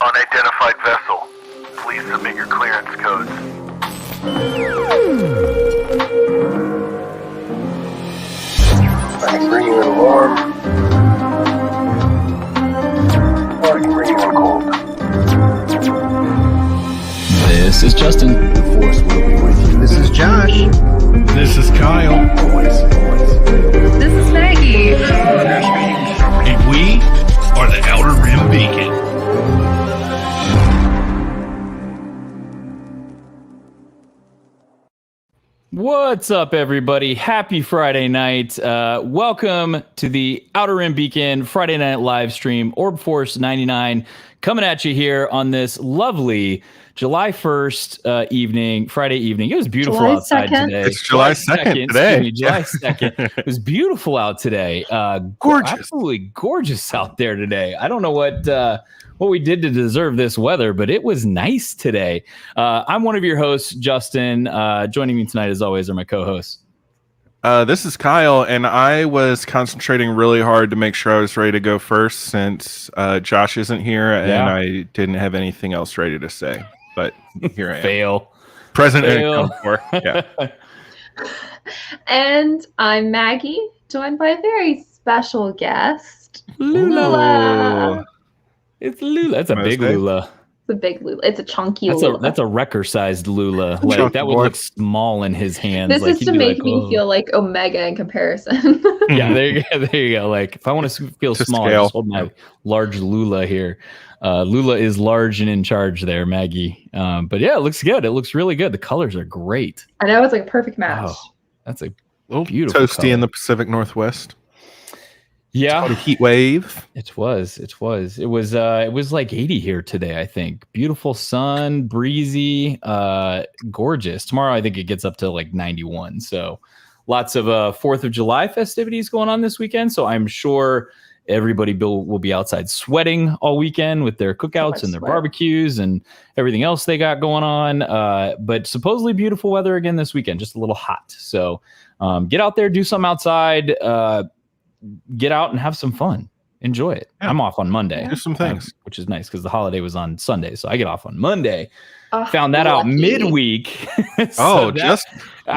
Unidentified vessel. Please submit your clearance codes. I can bring you in warm. Or I can bring you in cold. This is Justin. The Force will be with you. This is Josh. This is Kyle. This is Maggie. And we are the Outer Rim Beacon. What's up, everybody? Happy Friday night. Welcome to the Outer Rim Beacon Friday night live stream. Orb Force 99 coming at you here on this lovely July 1st evening, Friday evening. It was beautiful July outside 2nd. today. It's July 2nd today. July 2nd. It was beautiful out today. Gorgeous. Absolutely gorgeous out there today. I don't know what we did to deserve this weather, but it was nice today. I'm one of your hosts, Justin. Joining me tonight, as always, are my co-hosts. This is Kyle, and I was concentrating really hard to make sure I was ready to go first since Josh isn't here, and I didn't have anything else ready to say. But here I am. Fail. Present Fail. and come for. Yeah. And I'm Maggie, joined by a very special guest, Lula. It's Lula. That's a big Lula. It's a big Lula. It's a chunky That's Lula. a wrecker-sized Lula. Like Chunky that would boy. look small in his hands. This like, is he'd to be make like, me "Oh." feel like Omega in comparison. Yeah, there you go. There you go. Like if I want to feel To small, I scale. just hold my large Lula here. Lula is large and in charge there, Maggie. But yeah, it looks good. It looks really good. The colors are great. I know it's like a perfect match. Wow. That's a Little beautiful toasty color. in the Pacific Northwest. yeah. Called a heat wave. It was. It was like 80 here today, I think. Beautiful sun, breezy, gorgeous. Tomorrow I think it gets up to like 91. So lots of 4th of July festivities going on this weekend. So I'm sure everybody will be outside sweating all weekend with their cookouts and their sweat. barbecues and everything else they got going on. But supposedly beautiful weather again this weekend, just a little hot. So get out there, do something outside, get out and have some fun. Enjoy it. Yeah. I'm off on Monday. Do some things. Which is nice because the holiday was on Sunday. So I get off on Monday. Oh, Found that out lucky. midweek. Oh, that- just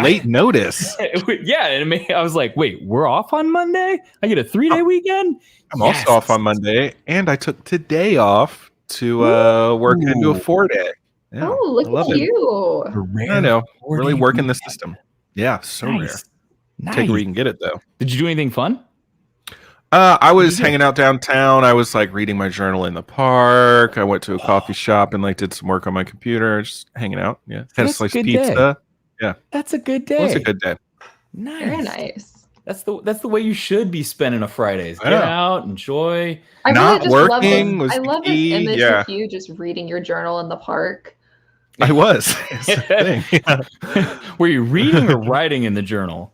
late notice. yeah. And I was like, wait, we're off on Monday? I get a 3-day weekend? I'm Yes. also off on Monday, and I took today off to work into a 4-day. Yeah, Oh, look I love at it. you. A rare I know. 4-day Really working the weekend. system. Yeah, so rare. Nice. Take it where you can get it, though. Did you do anything fun? I was hanging out downtown. I was like reading my journal in the park. I went to a coffee shop and like did some work on my computer, just hanging out. Yeah, had a That's a slice good of pizza. That's a good It day. was a good day. Nice. Very nice. That's the way you should be spending a Fridays. Get Yeah. out, enjoy. I Not really just working love was this. I love key, this image yeah. of you just reading your journal in the park. I was. It's the thing. Yeah. Were you reading or writing in the journal?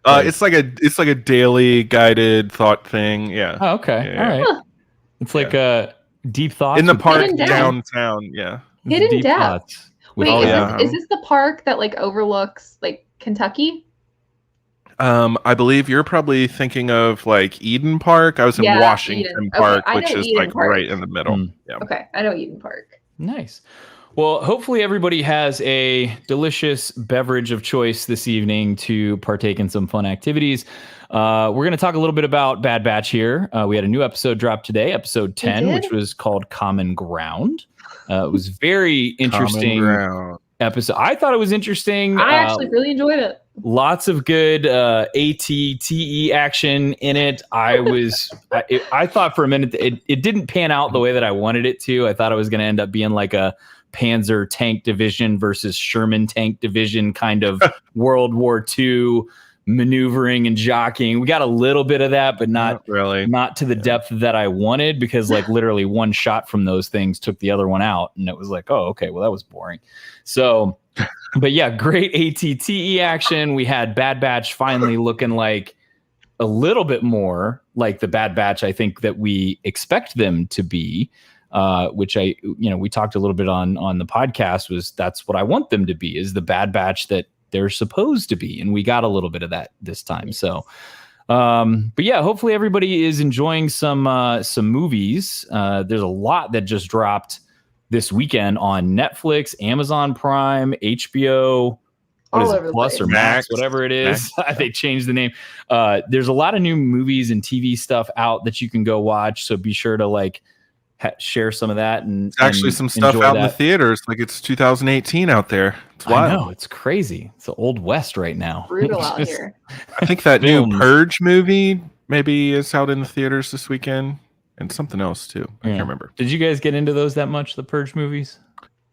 It's like a daily guided thought thing. Yeah, Oh, okay. Yeah. All right. Huh. It's like deep thoughts in the with- park Hidden depth. downtown. Yeah. with Hidden deep depth. thoughts with- Wait, Oh, is, yeah. this, is this the park that like overlooks like Kentucky? I believe you're probably thinking of like Eden Park. I was in Yeah, Washington Eden. Okay, Park, I which know is Eden like Park. right in the middle. Mm. Yeah. Okay, I know Eden Park. Nice. Well, hopefully everybody has a delicious beverage of choice this evening to partake in some fun activities. We're going to talk a little bit about Bad Batch here. We had a new episode drop today, episode 10, did? which was called Common Ground. It was very Common interesting ground. episode. I thought it was interesting. I actually really enjoyed it. Lots of good ATTE action in it. I thought for a minute it didn't pan out the way that I wanted it to. I thought it was going to end up being like a Panzer tank division versus Sherman tank division kind of World War II maneuvering and jockeying. We got a little bit of that, but not really. not to the depth that I wanted, because like literally one shot from those things took the other one out, and it was like, oh, okay, well that was boring. So, but yeah, great ATTE action. We had Bad Batch finally looking like a little bit more like the Bad Batch I think that we expect them to be. Which we talked a little bit on the podcast, was that's what I want them to be, is the Bad Batch that they're supposed to be. And we got a little bit of that this time. So, but yeah, hopefully everybody is enjoying some movies. There's a lot that just dropped this weekend on Netflix, Amazon Prime, HBO. What All is over it? the Plus place. or Max, whatever it is. They changed the name. There's a lot of new movies and TV stuff out that you can go watch. So be sure to like share some of that. And It's actually some stuff enjoy out in the that. theaters. Like it's 2018 out there. It's I wild. know, it's crazy. It's the old west right now. Brutal out Just- here. I think that new Films. Purge movie maybe is out in the theaters this weekend, and something else too. I Yeah. can't remember. Did you guys get into those that much? The Purge movies?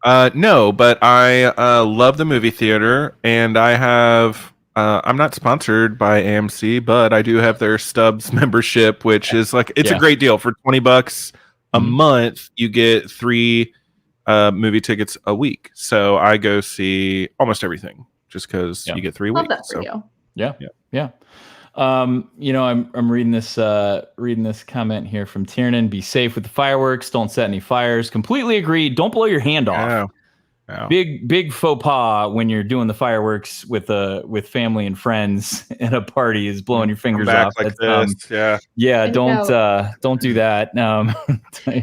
No, but I love the movie theater, and I have. I'm not sponsored by AMC, but I do have their Stubbs membership, which is like it's a great deal for $20 a month. You get 3 movie tickets a week, so I go see almost everything just because you get 3 Love weeks. that for you. Yeah. I'm reading this comment here from Tiernan. Be safe with the fireworks. Don't set any fires. Completely agree. Don't blow your hand off. Yeah. Big faux pas when you're doing the fireworks with family and friends at a party is blowing your fingers off. Like That's, this. don't do that. And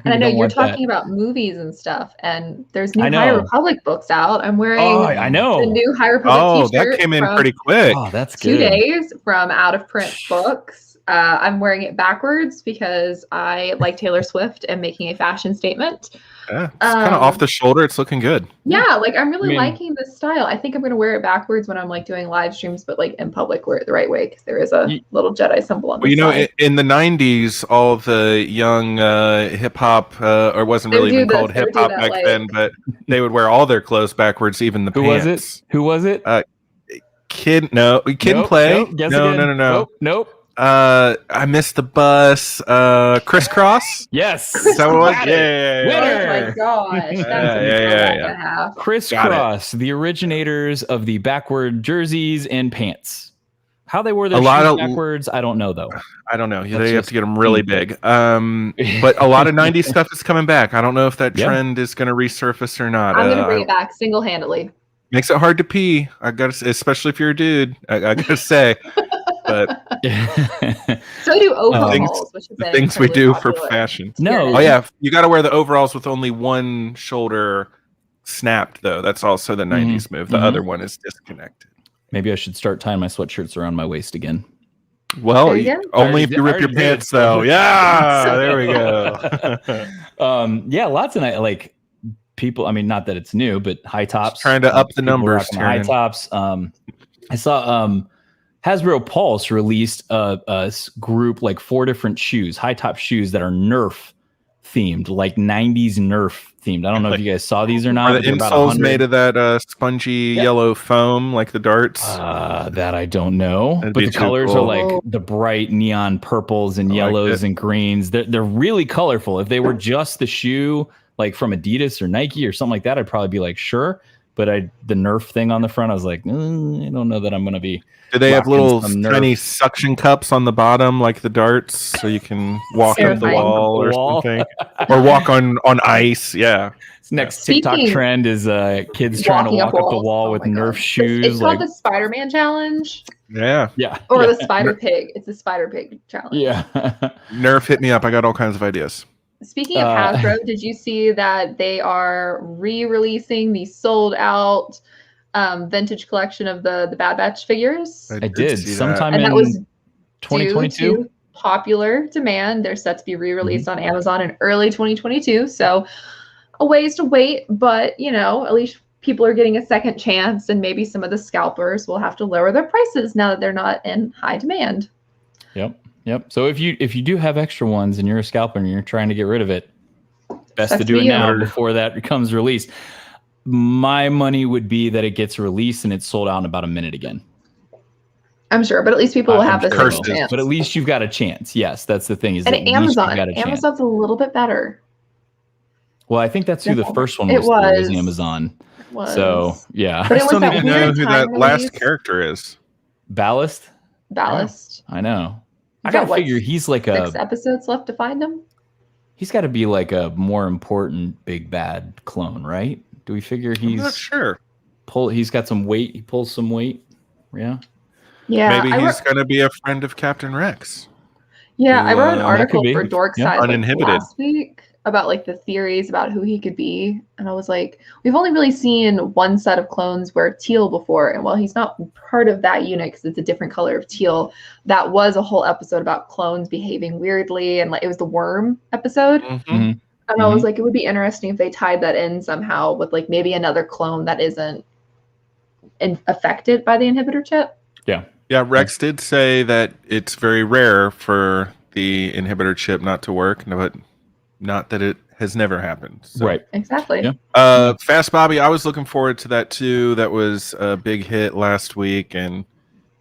I know you're talking about movies and stuff, and there's new High Republic books out. I'm wearing I know. the new High Republic t-shirt. That came in pretty quick. Oh, that's 2 good. days from out of print books. I'm wearing it backwards because I like Taylor Swift and making a fashion statement. Yeah, it's kind of off the shoulder. It's looking good. Yeah, like I'm really liking this style. I think I'm going to wear it backwards when I'm like doing live streams, but like in public, wear it the right way because there is a little Jedi symbol on the side. In the 90s, all the young hip hop, or it wasn't really even called hip hop back then, but they would wear all their clothes backwards, even the pants. Who was it? Kid and Play. No. Nope. I missed the bus. Crisscross. Yes. Is that what it was? Winner. Oh my gosh. That's yeah. Crisscross, the originators of the backward jerseys and pants. How they wore their shoes backwards, I don't know though. I don't know. They have to get them really big. But a lot of 90s stuff is coming back. I don't know if that trend is going to resurface or not. I'm going to bring it back single-handedly. Makes it hard to pee. I got to, especially if you're a dude. I got to say. But so do overalls, which is things we do for fashion. No. Oh yeah, you got to wear the overalls with only one shoulder snapped though. That's also the 90s move. The other one is disconnected. Maybe I should start tying my sweatshirts around my waist again. Well, only if you rip your pants though. Yeah, there we go. Yeah, lots of like people. I mean, not that it's new, but high tops. Just trying to up the numbers. High tops. I saw Hasbro Pulse released a group like 4 different shoes, high top shoes that are Nerf themed, like 90s Nerf themed. I don't know if you guys saw these or not. Are the insoles made of that spongy yellow foam like the darts? That I don't know. That'd but the colors cool. are like the bright neon purples and yellows and greens. They're really colorful. If they were just the shoe, like from Adidas or Nike or something like that, I'd probably be like, sure. But the Nerf thing on the front, I was like, I don't know that I'm going to be. Do they have little tiny suction cups on the bottom like the darts so you can walk up the wall or something? Or walk on ice, yeah. Next TikTok trend is kids trying to walk up the wall with Nerf shoes. It's called the Spider-Man challenge. Yeah. Or the Spider Pig. It's the Spider Pig challenge. Yeah. Nerf, hit me up. I got all kinds of ideas. Speaking of Hasbro, did you see that they are re-releasing the sold-out vintage collection of the Bad Batch figures? I did sometime and in that was 2022. Due to popular demand. They're set to be re-released on Amazon in early 2022. So a ways to wait, but at least people are getting a second chance, and maybe some of the scalpers will have to lower their prices now that they're not in high demand. Yep. So if you do have extra ones and you're a scalper and you're trying to get rid of it, best to do it now before that becomes released. My money would be that it gets released and it's sold out in about a minute again. I'm sure, but at least people will have a second chance. But at least you've got a chance. Yes, that's the thing. And Amazon's a little bit better. Well, I think that's who the first one was Amazon. So yeah, but I still need to know who that last character is. Ballast. I know. I gotta figure he's like 6 episodes left to find him. He's got to be like a more important big bad clone, right? Do we figure he's I'm not sure? He's got some weight. He pulls some weight. Yeah. Maybe he's gonna be a friend of Captain Rex. Yeah, I wrote an article for Dork Side Uninhibited last week about like the theories about who he could be, and I was like, we've only really seen one set of clones wear teal before, and while he's not part of that unit because it's a different color of teal, that was a whole episode about clones behaving weirdly, and like it was the worm episode. Mhm. And I was like, it would be interesting if they tied that in somehow with like maybe another clone that isn't affected by the inhibitor chip. Yeah, Rex did say that it's very rare for the inhibitor chip not to work, but not that it has never happened. So. Right. Exactly. Yeah. Fast Bobby, I was looking forward to that too. That was a big hit last week, and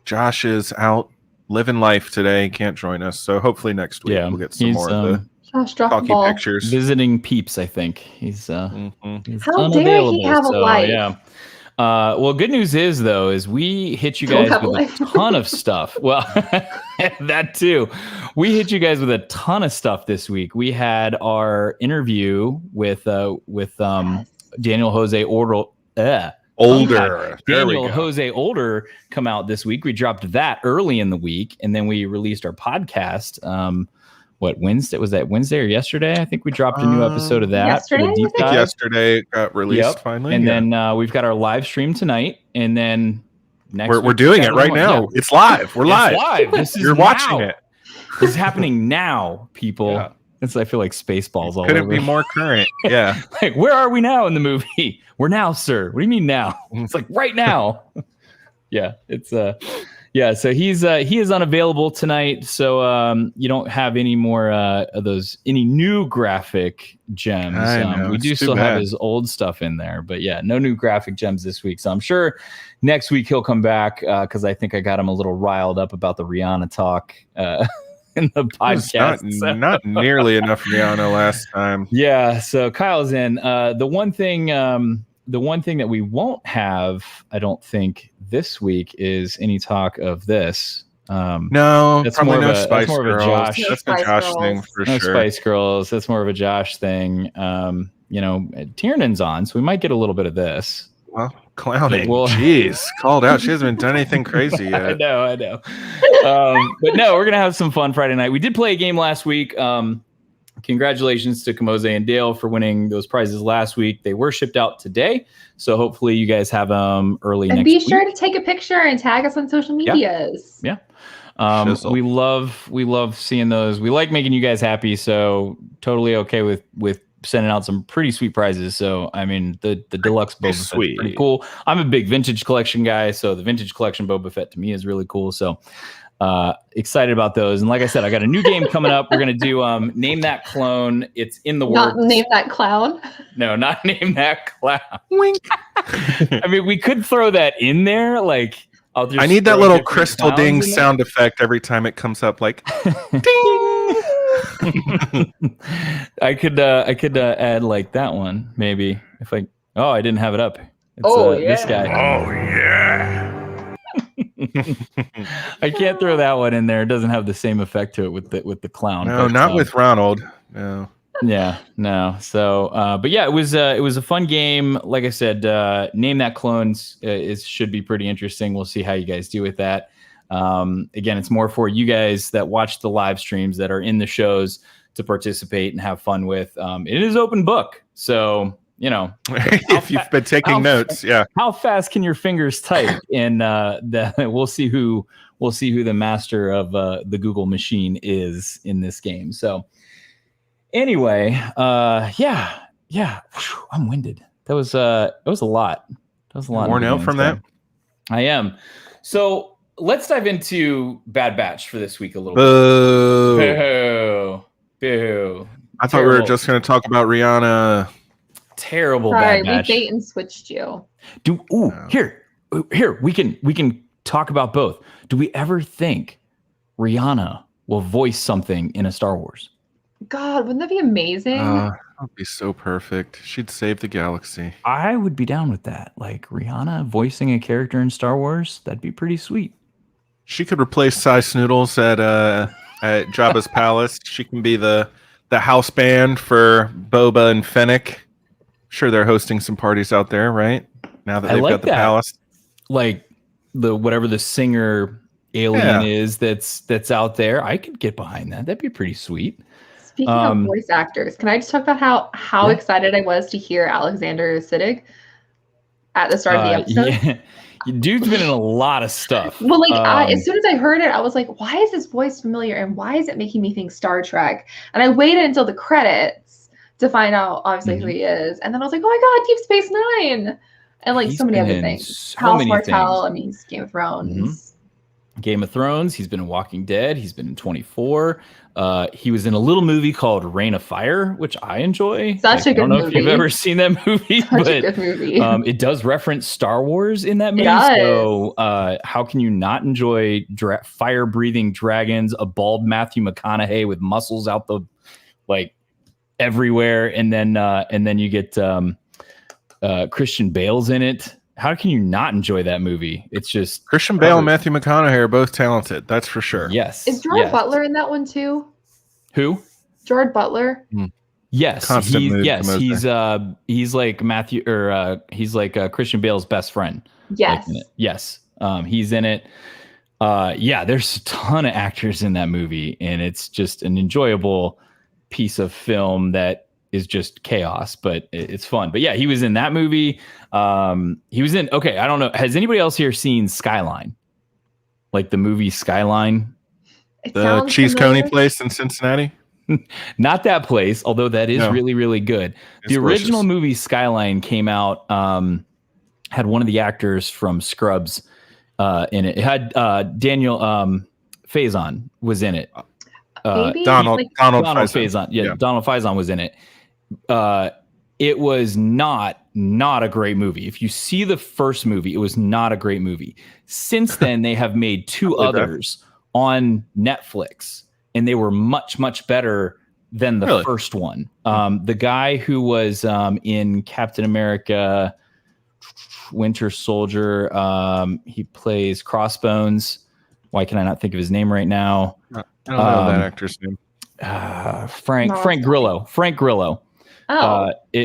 Josh is out living life today. Can't join us, so hopefully next week we'll get some he's, more of the Josh dropped the talkie ball. pictures. visiting peeps. I think he's How he's dare he unavailable, have a so, life? Yeah. Well, good news is we hit you guys with a ton of stuff. Well, that too. We hit you guys with a ton of stuff this week. We had our interview with Daniel Jose Older. There Daniel Jose Older come out this week. We dropped that early in the week, and then we released our podcast. Wednesday? Was that Wednesday or yesterday? I think we dropped a new episode of that. Yesterday? for the deep dive. Yesterday it got released finally. And then we've got our live stream tonight, and then next we're doing it right now. It's live. We're live. It's live. This is You're watching it. This is happening now, people. Yeah. I feel like Spaceballs all Couldn't over. be more current. Yeah. Like, where are we now in the movie? We're now, sir. What do you mean now? It's like right now. Yeah, it's so he is unavailable tonight, so you don't have any more of those any new graphic gems. We do still have his old stuff in there, but yeah, no new graphic gems this week. So I'm sure next week he'll come back because I think I got him a little riled up about the Rihanna talk in the podcast. Not nearly enough Rihanna last time. Yeah, so Kyle's in. The one thing that we won't have, I don't think, this week is any talk of this. No, that's probably more no of a, Spice that's more Girls. Of a Josh. That's a Josh thing for no sure. Spice Girls. That's more of a Josh thing. Tiernan's on, so we might get a little bit of this. Well, clowning. Well, jeez, called out. She hasn't done anything crazy yet. I know. But no, we're gonna have some fun Friday night. We did play a game last week. Congratulations to Kamose and Dale for winning those prizes last week. They were shipped out today, so hopefully you guys have them early and next be week. sure to take a picture and tag us on social medias. Yeah. We love seeing those. We like making you guys happy, so totally okay with sending out some pretty sweet prizes. So I mean, the deluxe Boba Fett is pretty cool. I'm a big vintage collection guy, so the vintage collection Boba Fett to me is really cool. So excited about those. And like I said, I got a new game coming up. We're gonna do Name That Clone. It's in the works. Not Name That Clown. No, not Name That Clown. Wink. I mean, we could throw that in there. Like, I need that little crystal ding sound effect every time it comes up. Like, ding. I could add like that one maybe if I. Oh, I didn't have it up. It's, this guy. Oh, yeah. I can't throw that one in there. It doesn't have the same effect to it with the clown. No, not with Ronald. No. Yeah, no. So, but yeah, it was a fun game. Like I said, Name That Clones should be pretty interesting. We'll see how you guys do with that. Again, it's more for you guys that watch the live streams that are in the shows to participate and have fun with. It is open book, so. If you've been taking notes, yeah. How fast can your fingers type? And we'll see who the master of the Google machine is in this game. So anyway, yeah. Whew, I'm winded. That was a lot. That was a lot. Worn out from that? I am. So let's dive into Bad Batch for this week a little bit. Boo. I thought we were just going to talk about Rihanna. Terrible. Sorry, Bad Batch. we bait and switched you. Here we can talk about both. Do we ever think Rihanna will voice something in a Star Wars? God, wouldn't that be amazing? That would be so perfect. She'd save the galaxy. I would be down with that. Like Rihanna voicing a character in Star Wars, that'd be pretty sweet. She could replace Cy Snoodles at Jabba's palace. She can be the house band for Boba and Fennec. Sure, they're hosting some parties out there, right? Now that they've got the palace, like whatever the singer alien is that's out there. I could get behind that. That'd be pretty sweet. Speaking of voice actors, can I just talk about how excited I was to hear Alexander Siddig at the start of the episode? Yeah. Dude's been in a lot of stuff. Well, like as soon as I heard it, I was like, why is his voice familiar and why is it making me think Star Trek? And I waited until the credits to find out obviously who he is. And then I was like, oh my God, Deep Space Nine. And like He's so many been other in things. so House many Martell, things. I mean, he's Game of Thrones. Game of Thrones. He's been in Walking Dead. He's been in 24. He was in a little movie called Reign of Fire, which I enjoy. Such a good movie. I don't know if you've ever seen that movie, Such a good movie. It does reference Star Wars in that movie. So how can you not enjoy fire-breathing dragons, a bald Matthew McConaughey with muscles out the like everywhere, and then you get Christian Bale's in it. How can you not enjoy that movie? It's just Christian Bale and Matthew McConaughey are both talented. That's for sure. Yes. Is Gerard Butler in that one too? Who? Gerard Butler. Yes. He's like Matthew, or he's like Christian Bale's best friend. Yes. Yes. He's in it. There's a ton of actors in that movie, and it's just an enjoyable piece of film that is just chaos, but it's fun. But yeah, he was in that movie. He was in, I don't know. Has anybody else here seen Skyline? Like the movie Skyline? The Cheese Coney place in Cincinnati? Not that place, although that is really, really good. The original movie Skyline came out, had one of the actors from Scrubs in it. It had Daniel Faison was in it. Donald Faison. Yeah, Donald Faison was in it. It was not a great movie. If you see the first movie, it was not a great movie. Since then, they have made two others on Netflix, and they were much, much better than the first one. The guy who was in Captain America, Winter Soldier, he plays Crossbones. Why can I not think of his name right now? I don't know that actor's name. Frank Grillo. Frank Grillo.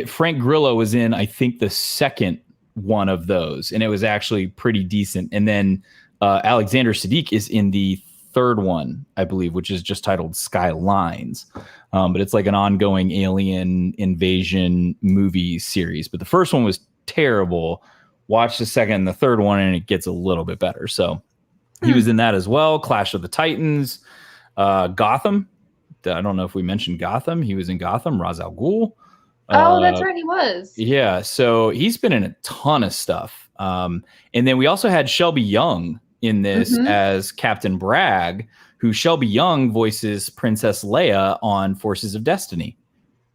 Frank Grillo was in, I think, the second one of those, and it was actually pretty decent. And then Alexander Siddig is in the third one, I believe, which is just titled Skylines. But it's like an ongoing alien invasion movie series. But the first one was terrible. Watch the second and the third one, and it gets a little bit better. So he was in that as well. Clash of the Titans, Gotham. I don't know if we mentioned Gotham. He was in Gotham. Ra's al Ghul. That's right. He was. Yeah. So he's been in a ton of stuff. And then we also had Shelby Young in this as Captain Bragg, who Shelby Young voices Princess Leia on Forces of Destiny.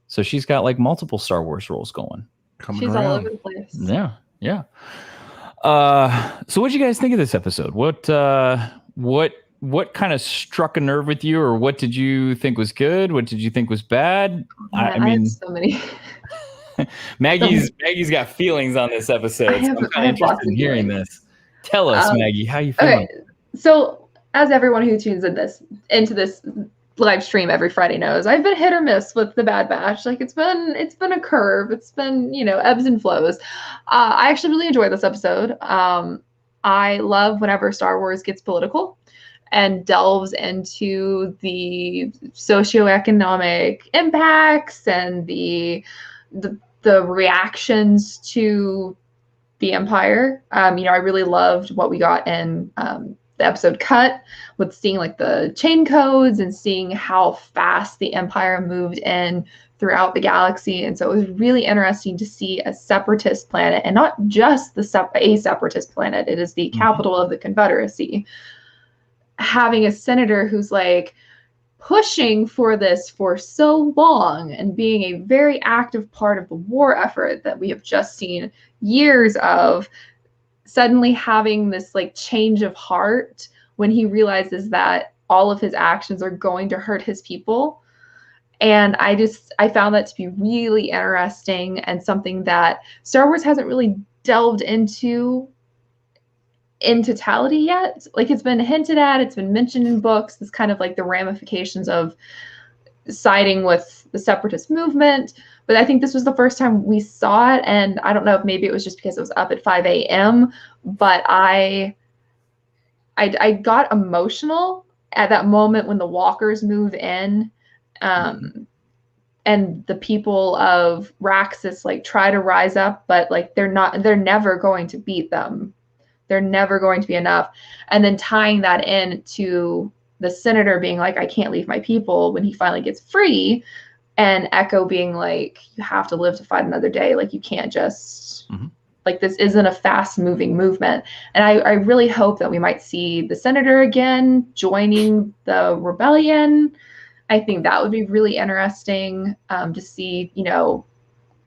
So she's got like multiple Star Wars roles going. She's all over the place. Yeah. Yeah. So what did you guys think of this episode? What kind of struck a nerve with you, or what did you think was good? What did you think was bad? I mean, had so many. Maggie's got feelings on this episode. So I'm kind of interested in hearing this. Tell us, Maggie, how you feeling? Okay. So as everyone who tunes into this live stream every Friday knows, I've been hit or miss with the Bad Batch. Like it's been a curve. It's been, ebbs and flows. I actually really enjoyed this episode. I love whenever Star Wars gets political and delves into the socioeconomic impacts and the reactions to the Empire. I really loved what we got in the episode Cut, with seeing like the chain codes and seeing how fast the Empire moved in throughout the galaxy. And so it was really interesting to see a separatist planet, and not just a separatist planet. It is the capital of the Confederacy. Having a senator who's like pushing for this for so long and being a very active part of the war effort that we have just seen years of, suddenly having this like change of heart when he realizes that all of his actions are going to hurt his people. And I found that to be really interesting, and something that Star Wars hasn't really delved into in totality yet. Like it's been hinted at, it's been mentioned in books, this kind of like the ramifications of siding with the separatist movement. But I think this was the first time we saw it. And I don't know if maybe it was just because it was up at 5 a.m., but I got emotional at that moment when the walkers move in And the people of Raxus like try to rise up, but like they're never going to beat them. They're never going to be enough. And then tying that in to the senator being like, I can't leave my people when he finally gets free, and Echo being like, you have to live to fight another day. Like you can't just like, this isn't a fast moving movement. And I really hope that we might see the senator again joining the rebellion. I think that would be really interesting to see, you know,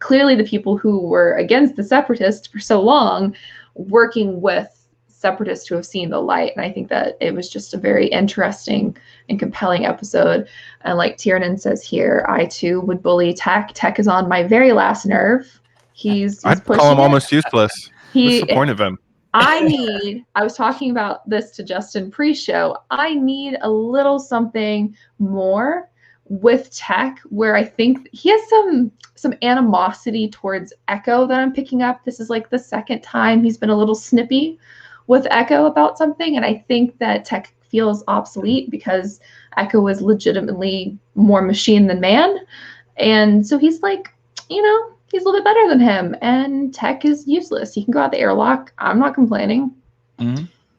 clearly the people who were against the separatists for so long working with separatists who have seen the light. And I think that it was just a very interesting and compelling episode. And like Tiernan says here, I too would bully Tech. Tech is on my very last nerve. He's I'd call him almost useless. What's the point of him? I was talking about this to Justin pre-show. I need a little something more with Tech, where I think he has some animosity towards Echo that I'm picking up. This is like the second time he's been a little snippy with Echo about something, and I think that Tech feels obsolete because Echo is legitimately more machine than man. And so he's like, you know, he's a little bit better than him, and Tech is useless. He can go out the airlock. I'm not complaining.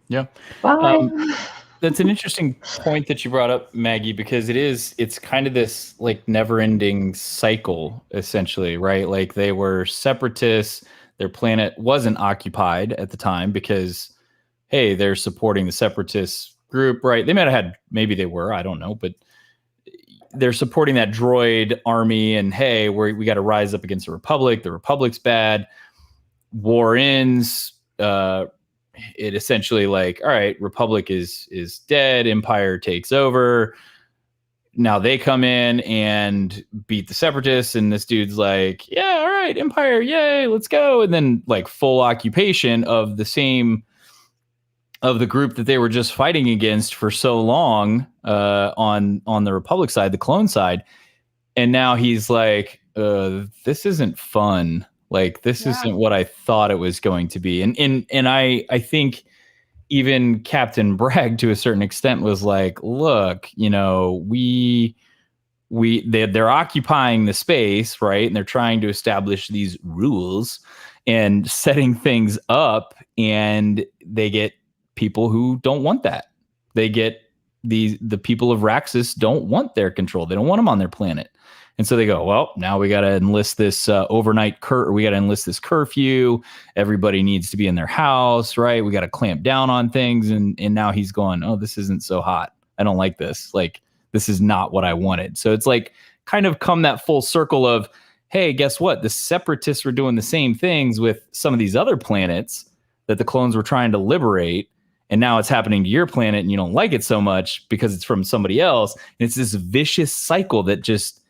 Yeah. Bye. That's an interesting point that you brought up, Maggie, because it's kind of this like never-ending cycle, essentially, right? Like they were separatists. Their planet wasn't occupied at the time because, hey, they're supporting the separatist group, right? They might have had, maybe they were, I don't know, but they're supporting that droid army, and hey, we got to rise up against the Republic. The Republic's bad. War ends. It essentially like, all right, Republic is dead. Empire takes over. Now they come in and beat the separatists, and this dude's like, yeah, all right, Empire, yay, let's go. And then like full occupation of the group that they were just fighting against for so long on the Republic side, the clone side. And now he's like, this isn't fun. Like, this isn't what I thought it was going to be. And I think even Captain Bragg, to a certain extent, was like, look, you know, they're occupying the space, right? And they're trying to establish these rules and setting things up, and they get people who don't want that. They get the people of Raxus don't want their control. They don't want them on their planet. And so they go, well, now we got to enlist this we got to enlist this curfew. Everybody needs to be in their house, right? We got to clamp down on things. And now he's going, oh, this isn't so hot. I don't like this. Like, this is not what I wanted. So it's like kind of come that full circle of, hey, guess what? The separatists were doing the same things with some of these other planets that the clones were trying to liberate. And now it's happening to your planet and you don't like it so much because it's from somebody else. And it's this vicious cycle that just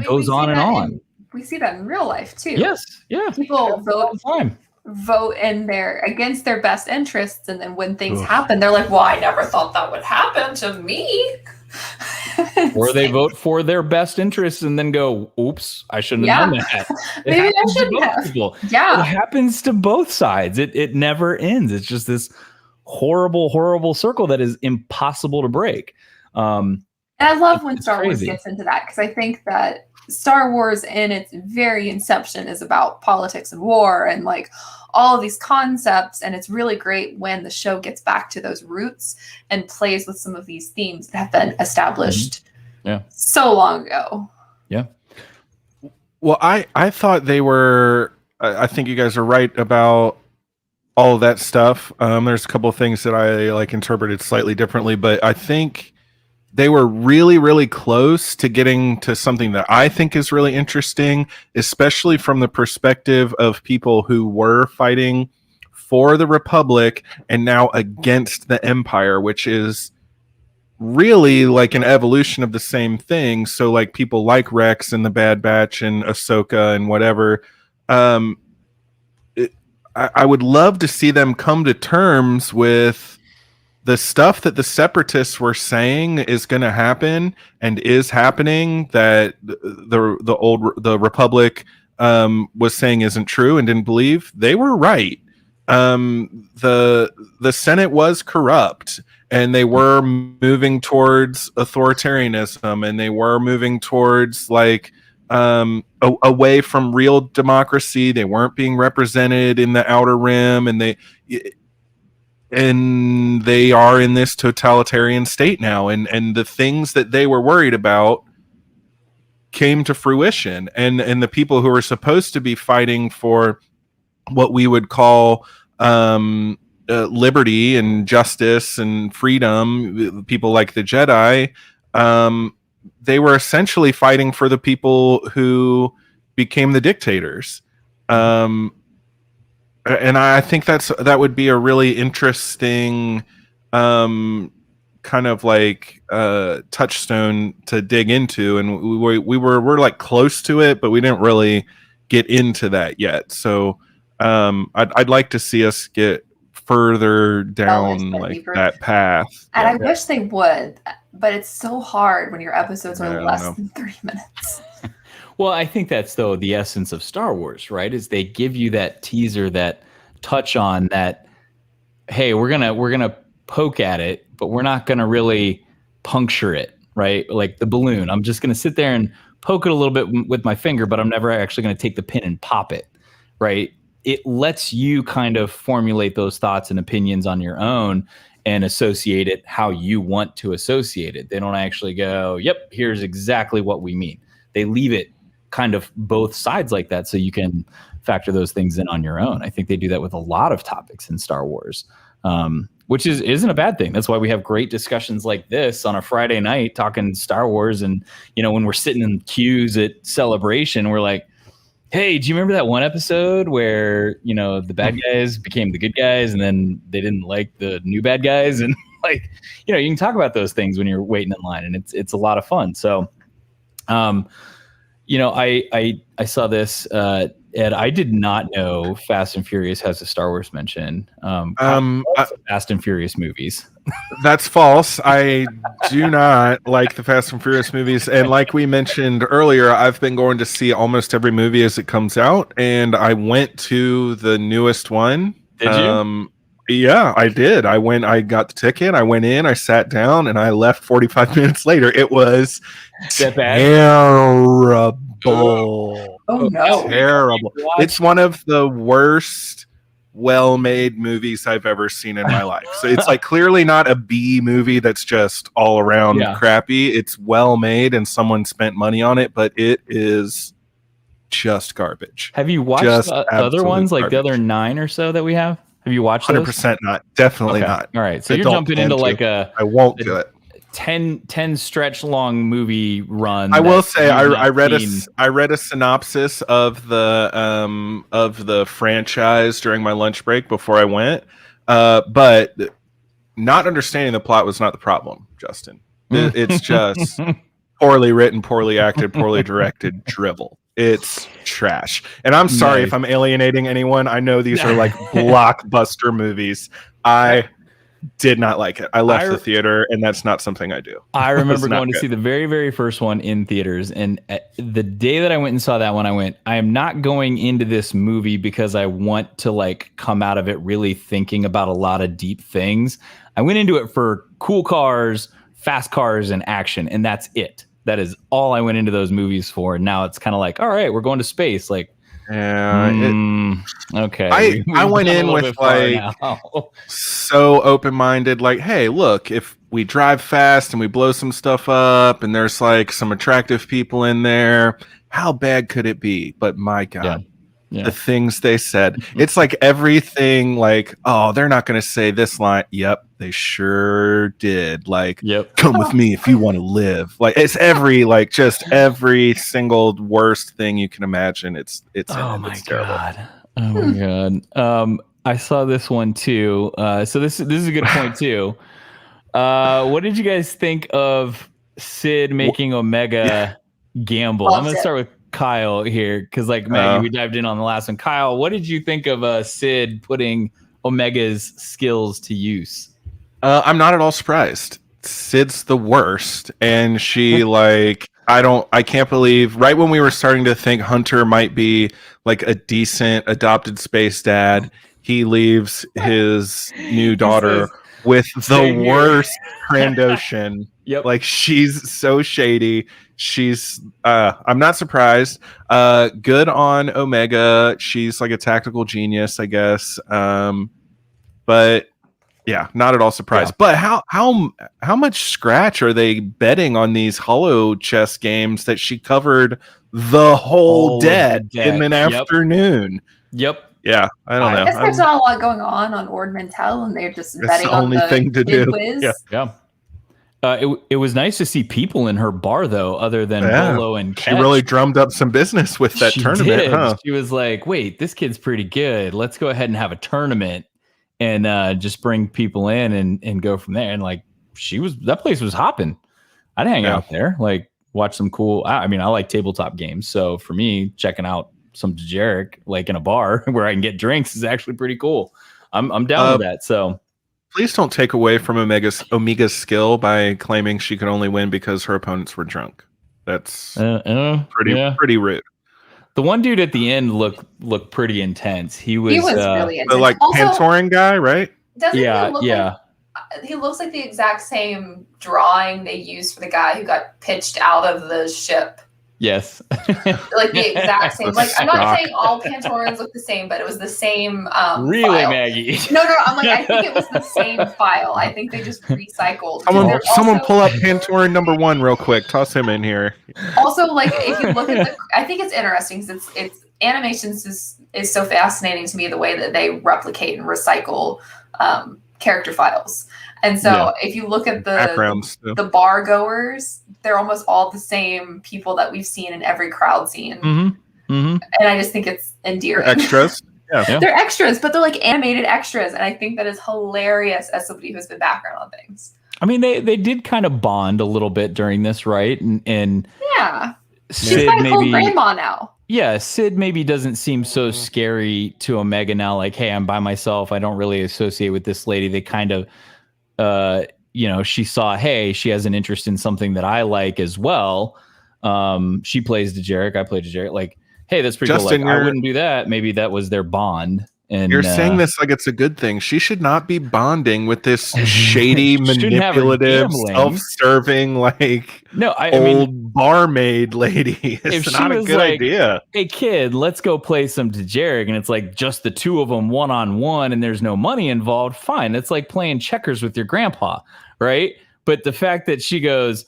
goes on and on. We see that in real life too. Yes. Yeah. People vote in against their best interests. And then when things happen, they're like, well, I never thought that would happen to me. Or they vote for their best interests and then go, oops, I shouldn't have done that. Maybe I shouldn't have. People. Yeah. It happens to both sides. It never ends. It's just this horrible, horrible circle that is impossible to break. And I love when Star Wars gets into that, because I think that Star Wars in its very inception is about politics and war and like all of these concepts. And it's really great when the show gets back to those roots and plays with some of these themes that have been established so long ago. Yeah. Well, I thought they were, I think you guys are right about all of that stuff. There's a couple of things that I like interpreted slightly differently, but I think they were really, really close to getting to something that I think is really interesting, especially from the perspective of people who were fighting for the Republic and now against the Empire, which is really like an evolution of the same thing. So like people like Rex and the Bad Batch and Ahsoka and whatever. I would love to see them come to terms with the stuff that the separatists were saying is going to happen and is happening, that the Republic was saying isn't true and didn't believe. They were right. The Senate was corrupt, and they were moving towards authoritarianism, and they were moving towards like away from real democracy. They weren't being represented in the Outer Rim, and they are in this totalitarian state now, and the things that they were worried about came to fruition, and the people who were supposed to be fighting for what we would call liberty and justice and freedom, people like the Jedi, they were essentially fighting for the people who became the dictators. And I think that would be a really interesting kind of like touchstone to dig into, and we're like close to it, but we didn't really get into that yet. So I'd like to see us get further down like that path. And I wish they would, but it's so hard when your episodes are less than 30 minutes. Well, I think that's though the essence of Star Wars, right? Is they give you that teaser, that touch on that, hey, we're gonna poke at it, but we're not gonna really puncture it, right? Like the balloon. I'm just gonna sit there and poke it a little bit with my finger, but I'm never actually gonna take the pin and pop it, right? It lets you kind of formulate those thoughts and opinions on your own and associate it how you want to associate it. They don't actually go, yep, here's exactly what we mean. They leave it kind of both sides like that so you can factor those things in on your own. I think they do that with a lot of topics in Star Wars, which isn't a bad thing. That's why we have great discussions like this on a Friday night talking Star Wars. And, you know, when we're sitting in queues at Celebration, we're like, hey, do you remember that one episode where, you know, the bad guys became the good guys and then they didn't like the new bad guys? And like, you know, you can talk about those things when you're waiting in line, and it's a lot of fun. So, you know, I saw this, Ed, I did not know Fast and Furious has a Star Wars mention. Fast and Furious movies. That's false. I do not like the Fast and Furious movies. And like we mentioned earlier, I've been going to see almost every movie as it comes out. And I went to the newest one. Did you? Yeah, I did. I got the ticket. I went in, I sat down, and I left 45 minutes later. It was terrible. Oh no. Terrible. It's one of the worst well-made movies I've ever seen in my life. So it's like clearly not a B movie that's just all around crappy. It's well made and someone spent money on it, but it is just garbage. Have you watched the other ones, like the other 9 or so that we have? Have you watched 100% not. Definitely not. All right. So you're jumping into like I won't do it. 10 stretch long movie run. I will say I read a synopsis of the franchise during my lunch break before I went, but not understanding the plot was not the problem, Justin. It's just poorly written, poorly acted, poorly directed drivel. It's trash. And I'm sorry if I'm alienating anyone. I know these are like blockbuster movies. I did not like it. I left the theater, and that's not something I do. I remember going to see the very, very first one in theaters, and the day that I went and saw that one, I am not going into this movie because I want to like come out of it really thinking about a lot of deep things. I went into it for cool cars, fast cars, and action, and that's it. That is all I went into those movies for. And now it's kind of like, all right, we're going to space. Like, okay. I went in with like so open-minded, like, hey, look, if we drive fast and we blow some stuff up and there's like some attractive people in there, how bad could it be? But my God, the things they said, it's like everything like, oh, they're not going to say this line. Yep, they sure did. Like, come with me if you want to live. Like, it's every, like, just every single worst thing you can imagine. It's oh my terrible. God. Oh my God. I saw this one too. So this is a good point too. What did you guys think of Sid making Omega gamble? I'm going to start with Kyle here, because like Maggie, we dived in on the last one. Kyle, what did you think of Sid putting Omega's skills to use? I'm not at all surprised. Sid's the worst, and she like I can't believe right when we were starting to think Hunter might be like a decent adopted space dad, he leaves his new daughter with the Same here. worst Trandoshan. Yep. Like, she's so shady. She's I'm not surprised. Good on Omega. She's like a tactical genius, I guess. But yeah, not at all surprised. Yeah. But how much scratch are they betting on these Hollow chess games that she covered the whole All of the deck in deck. an Yep. afternoon? Yep. Yeah, I don't know. I guess there's not a lot going on Ord Mantell, and they're just That's betting the on only the thing to Bid do. Whiz. Yeah. Yeah. It was nice to see people in her bar though, other than Yeah. Bolo and She Ketch. really drummed up some business with that She tournament, did. huh? She was like, "Wait, this kid's pretty good. Let's go ahead and have a tournament and just bring people in and go from there." And like, that place was hopping. I'd hang out there, like watch some cool. I mean, I like tabletop games, so for me, checking out some Dejarik like in a bar where I can get drinks is actually pretty cool. I'm down with that. So please don't take away from Omega's skill by claiming she could only win because her opponents were drunk. That's pretty rude. The one dude at the end looked pretty intense. He was really intense. The like Also, Pantoran guy, right? Doesn't he look yeah. like he looks like the exact same drawing they used for the guy who got pitched out of the ship? Yes. Like the exact same. Like, I'm not saying all Pantorans look the same, but it was the same really, file. Maggie? No, I'm like, I think it was the same file. I think they just recycled. Someone pull up Pantoran number 1 real quick. Toss him in here. Also, like, if you look at I think it's interesting because it's animations is so fascinating to me, the way that they replicate and recycle character files. And so if you look at the bar goers, they're almost all the same people that we've seen in every crowd scene. Mm-hmm. Mm-hmm. And I just think it's endearing. They're extras. Yeah. They're extras, but they're like animated extras. And I think that is hilarious as somebody who's been background on things. I mean, they did kind of bond a little bit during this, right? And yeah. Sid She's like a cool maybe grandma now. Yeah, Sid maybe doesn't seem so scary to Omega now. Like, hey, I'm by myself. I don't really associate with this lady. They kind of she saw, hey, she has an interest in something that I like as well. She plays Dejarik, I play Dejarik. Like, hey, that's pretty Justin, cool. Like, I wouldn't do that. Maybe that was their bond. And you're saying this like it's a good thing. She should not be bonding with this shady, manipulative, self-serving, like I mean, barmaid lady. It's not a good idea. Hey, kid, let's go play some Dejarik, and it's like just the two of them one-on-one, and there's no money involved. Fine, it's like playing checkers with your grandpa, right? But the fact that she goes,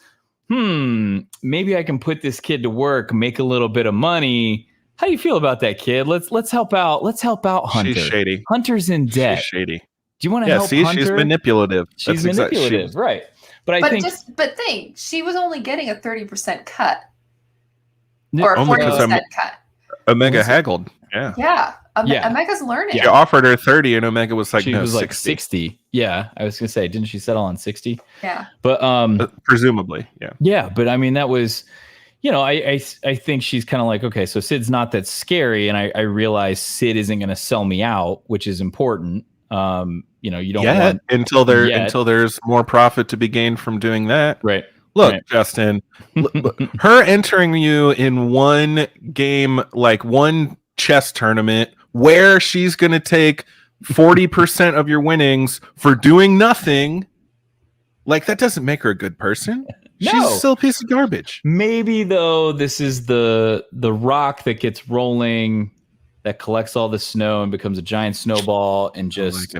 maybe I can put this kid to work, make a little bit of money. How do you feel about that, kid? Let's help out. Let's help out Hunter. She's shady. Hunter's in debt. She's shady. Do you want to help Hunter? She's manipulative. She's manipulative, right? But I think she was only getting a 30% cut. Or a only 40% cut. Omega haggled. Yeah. Omega's learning. She offered her 30 and Omega was like, she was 60. like 60. Yeah. I was gonna say, didn't she settle on 60? Yeah. But presumably, yeah. Yeah, but I mean that was I think she's kind of like, okay, so Sid's not that scary, and I realize Sid isn't going to sell me out, which is important. You don't want until there's more profit to be gained from doing that. Right. Look, Justin, her entering you in one game, like one chess tournament, where she's going to take 40% of your winnings for doing nothing, like that doesn't make her a good person. No. She's still a piece of garbage. Maybe though, this is the rock that gets rolling, that collects all the snow and becomes a giant snowball, and just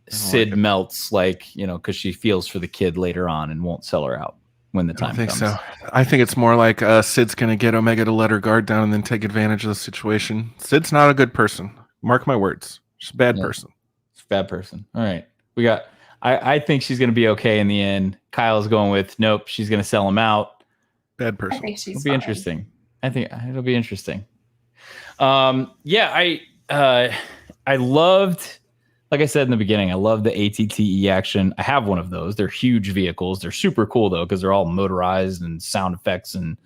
Sid melts, because she feels for the kid later on and won't sell her out when the time comes. So. I think it's more like Sid's going to get Omega to let her guard down and then take advantage of the situation. Sid's not a good person. Mark my words. She's a bad person. She's a bad person. All right. We got... I think she's going to be okay in the end. Kyle's going with, nope, she's going to sell him out. Bad person. I think she's It'll be interesting. I think it'll be interesting. I loved, like I said in the beginning, I love the ATTE action. I have one of those. They're huge vehicles. They're super cool, though, because they're all motorized and sound effects and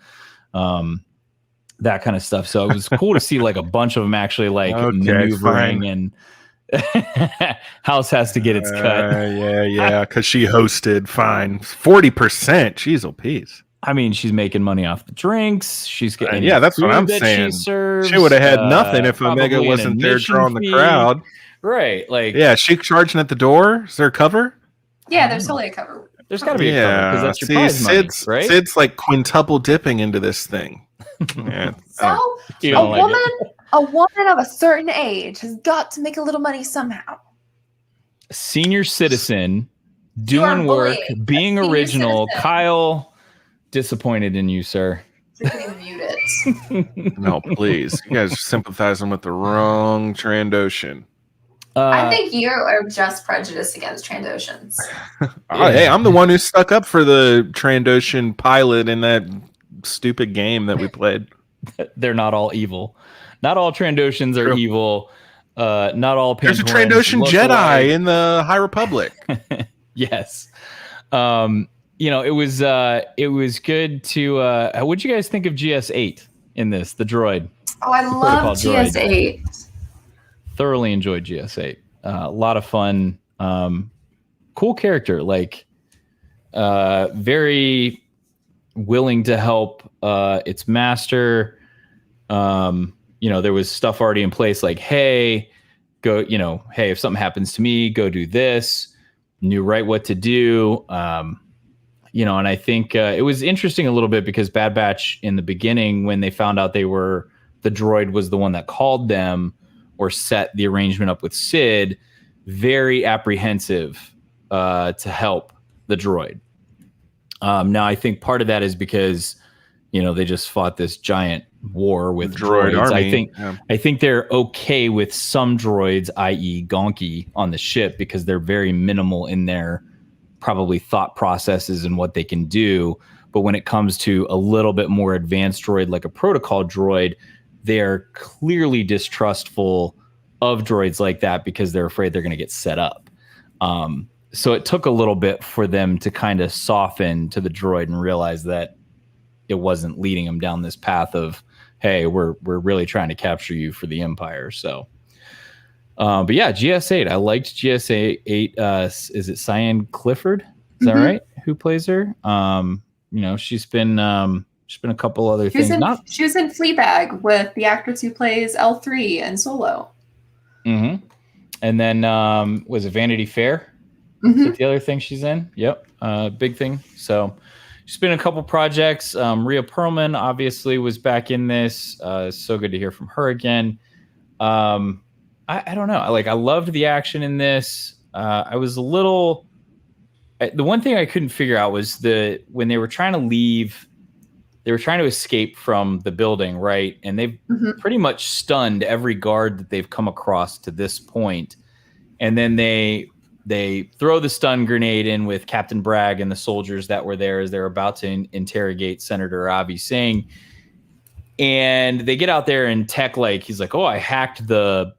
that kind of stuff. So it was cool to see like a bunch of them actually maneuvering and House has to get its cut. Because she hosted. Fine, 40%. She's a piece. I mean, she's making money off the drinks. She's getting that's what I'm saying. She would have had nothing if Omega wasn't there drawing the crowd. Right? Like, she charging at the door. Is there cover? Yeah, there's totally a cover. There's got to be a cover because that's your prize money, right? Sid's like quintuple dipping into this thing. Yeah. So You a don't like woman, a woman of a certain age has got to make a little money somehow. Senior citizen, You are doing work, bullying a being senior original. citizen. Kyle, disappointed in you, sir. Freaking mute it. No, please. You guys are sympathizing with the wrong Trandoshan. I think you are just prejudiced against Trandoshans. Oh, hey, I'm the one who stuck up for the Trandoshan pilot in that stupid game that we played. they're not all evil. Not all Trandoshans are True. evil. Not all There's a Pantorans Trandoshan look Jedi alike. in the High Republic. Yes. It was good to what'd you guys think of GS8 in this, the droid? Oh, I Protocol love GS8. Thoroughly enjoyed GS8. A lot of fun. Cool character, like very willing to help its master. There was stuff already in place like, hey, go, hey, if something happens to me, go do this. Knew right what to do. And I think it was interesting a little bit because Bad Batch in the beginning, when they found out the droid was the one that called them or set the arrangement up with Sid, very apprehensive to help the droid. Now, I think part of that is because, they just fought this giant war with droids. Army. I think they're okay with some droids, i.e. Gonki, on the ship because they're very minimal in their probably thought processes and what they can do. But when it comes to a little bit more advanced droid, like a protocol droid, they're clearly distrustful of droids like that because they're afraid they're going to get set up. So it took a little bit for them to kind of soften to the droid and realize that it wasn't leading them down this path of, hey, we're really trying to capture you for the Empire. So, but yeah, GS8. I liked GS8. Is it Cyan Clifford? Is that right? Who plays her? She's been a couple other things. She was in Fleabag with the actress who plays L3 and Solo. Mm-hmm. And then was it Vanity Fair? Is that the other thing she's in? Yep. Big thing. So she's been in a couple projects. Rhea Perlman obviously was back in this. So good to hear from her again. I don't know. I loved the action in this. I was a little. The one thing I couldn't figure out was when they were trying to leave, they were trying to escape from the building, right? And they've pretty much stunned every guard that they've come across to this point. And then they throw the stun grenade in with Captain Bragg and the soldiers that were there as they're about to interrogate Senator Avi Singh. And they get out there and Tech, he's like, oh, I hacked the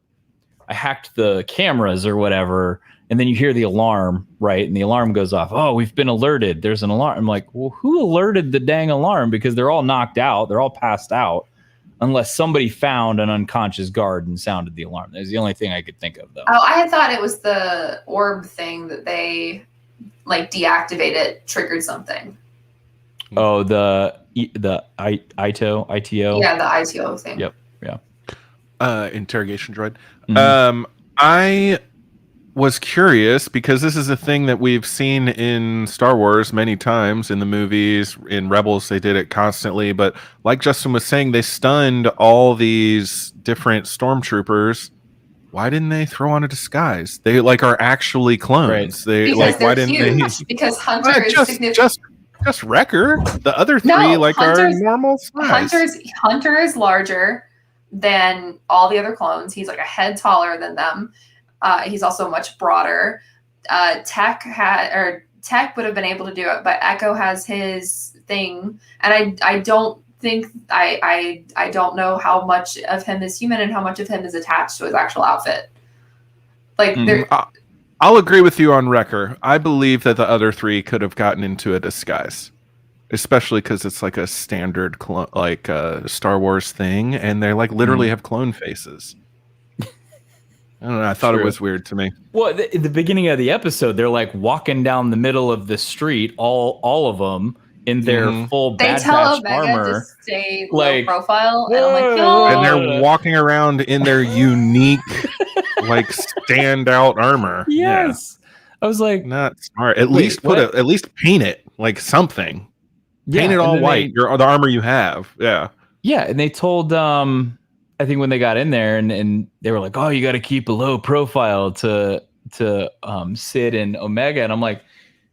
cameras or whatever. And then you hear the alarm, right? And the alarm goes off. Oh, we've been alerted. There's an alarm. I'm like, well, who alerted the dang alarm? Because they're all knocked out. They're all passed out. Unless somebody found an unconscious guard and sounded the alarm. That's the only thing I could think of, though. Oh, I had thought it was the orb thing that they deactivated, triggered something. Oh, the ITO. Yeah, the ITO thing. Yep. Yeah. Interrogation droid. I was curious because this is a thing that we've seen in Star Wars many times in the movies. In Rebels, they did it constantly. But like Justin was saying, they stunned all these different stormtroopers. Why didn't they throw on a disguise? They are actually clones. Right. They because why they're didn't huge. they? Because Hunter is significant. Just Wrecker. The other three No, are Hunter's- normal size. Hunter is larger than all the other clones. He's a head taller than them. He's also much broader. Tech would have been able to do it, but Echo has his thing, and I don't think I don't know how much of him is human and how much of him is attached to his actual outfit. I'll agree with you on Wrecker. I believe that the other three could have gotten into a disguise, especially because it's a standard Star Wars thing, and they literally have clone faces. I don't know. I thought it was weird to me. Well, at the beginning of the episode, they're walking down the middle of the street, all of them in their full Bad Batch armor. To stay low profile, and I'm like, whoa. And they're walking around in their unique, standout armor. Yes. I was like, not smart. At Wait, least what? at least paint it like something. yeah, Paint it and all then white. The armor you have. Yeah. yeah, and they told I think when they got in there and they were like, oh, you got to keep a low profile to Sid and Omega, and I'm like,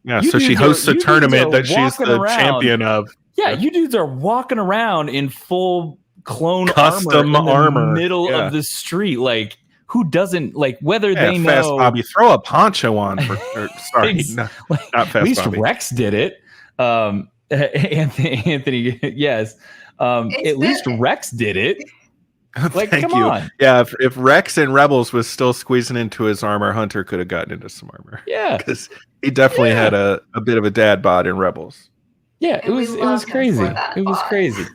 Yeah. You So she dudes hosts are- a you dudes tournament are that she's walking the around. champion of. yeah, you dudes are walking around in full clone Custom armor in the armor. middle Yeah. of the street. Like, who doesn't like whether Yeah, they Fast know? Bobby, throw a poncho on. Sorry, not Fast At least Bobby. Rex did it. Anthony, yes. At least Rex did it. Like, Thank come you. on. Yeah, if Rex and Rebels was still squeezing into his armor, Hunter could have gotten into some armor. Yeah, Because he definitely had a bit of a dad bod in Rebels. yeah. And we It was loved him crazy. for that It was bod. crazy.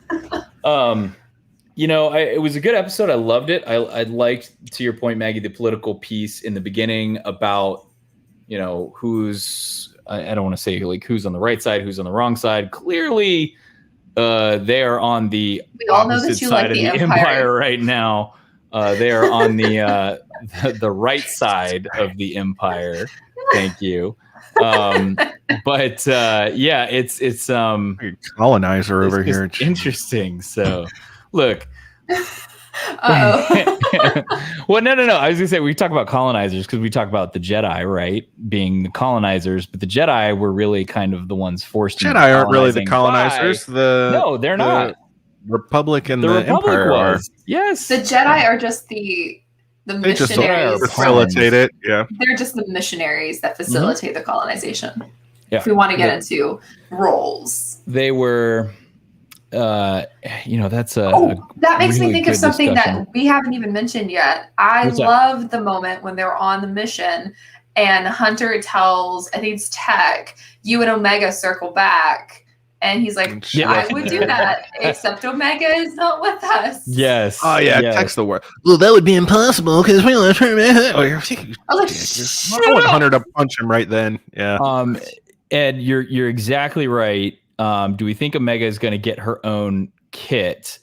It was a good episode. I loved it. I liked, to your point, Maggie, the political piece in the beginning about, who's, I don't want to say like who's on the right side, who's on the wrong side. Clearly, they are on the We all know that opposite you side like of the the Empire. empire right now. They are on the right side of the empire. Thank you. But yeah, it's Colonizer over it's here. just interesting. So, look. Uh-oh. Well, no. I was gonna say we talk about colonizers because we talk about the Jedi, right, being the colonizers, but the Jedi were really kind of the ones forced. Jedi into aren't really the colonizing colonizers. No, they're not. Republic and The the Republic Empire was. Yes. The Jedi are just the They just missionaries. facilitate it. Yeah. They're just the missionaries that facilitate the colonization. Yeah. If we want to get into roles. They were. That's a. That makes really me think of good something discussion. that we haven't even mentioned yet. I What's that? love the moment when they're on the mission and Hunter tells, I think it's Tech, you and Omega circle back. And he's like, Yeah. I would do that, except Omega is not with us. Yes. Oh yeah, yes. text the word. Well, that would be impossible because we don't turn. Oh, you're I was like, shut I want Hunter to punch him right then. Yeah. Ed, you're exactly right. Do we think Omega is going to get her own kit?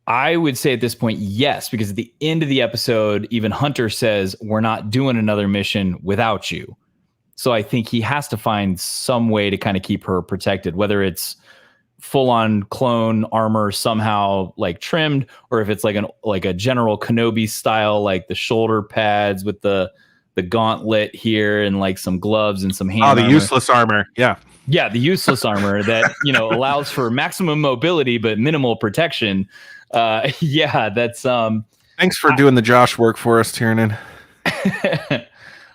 I would say at this point, yes, because at the end of the episode, even Hunter says, we're not doing another mission without you. So I think he has to find some way to kind of keep her protected, whether it's full on clone armor somehow like trimmed, or if it's like a General Kenobi style, like the shoulder pads with the gauntlet here and like some gloves and some hand Oh, the armor. useless armor. Yeah. Yeah, the useless armor that allows for maximum mobility but minimal protection. Yeah, that's Thanks for doing the Josh work for us, Tiernan.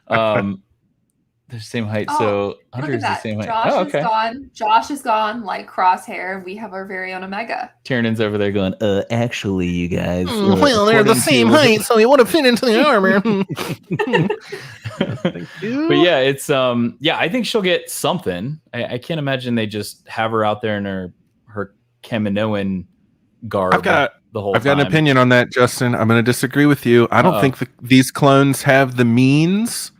they're the same height, Oh, so look Hunter's at the that. same height. Josh Oh, okay. is gone. Josh is gone like Crosshair. We have our very own Omega. Tiernan's over there going, actually, you guys. Well, they're the same height, so he would have fit into the armor. Thank you. But yeah, it's I think she'll get something. I can't imagine they just have her out there in her Kaminoan garb. I've got an an opinion on that, Justin. I'm going to disagree with you. I don't think these clones have the means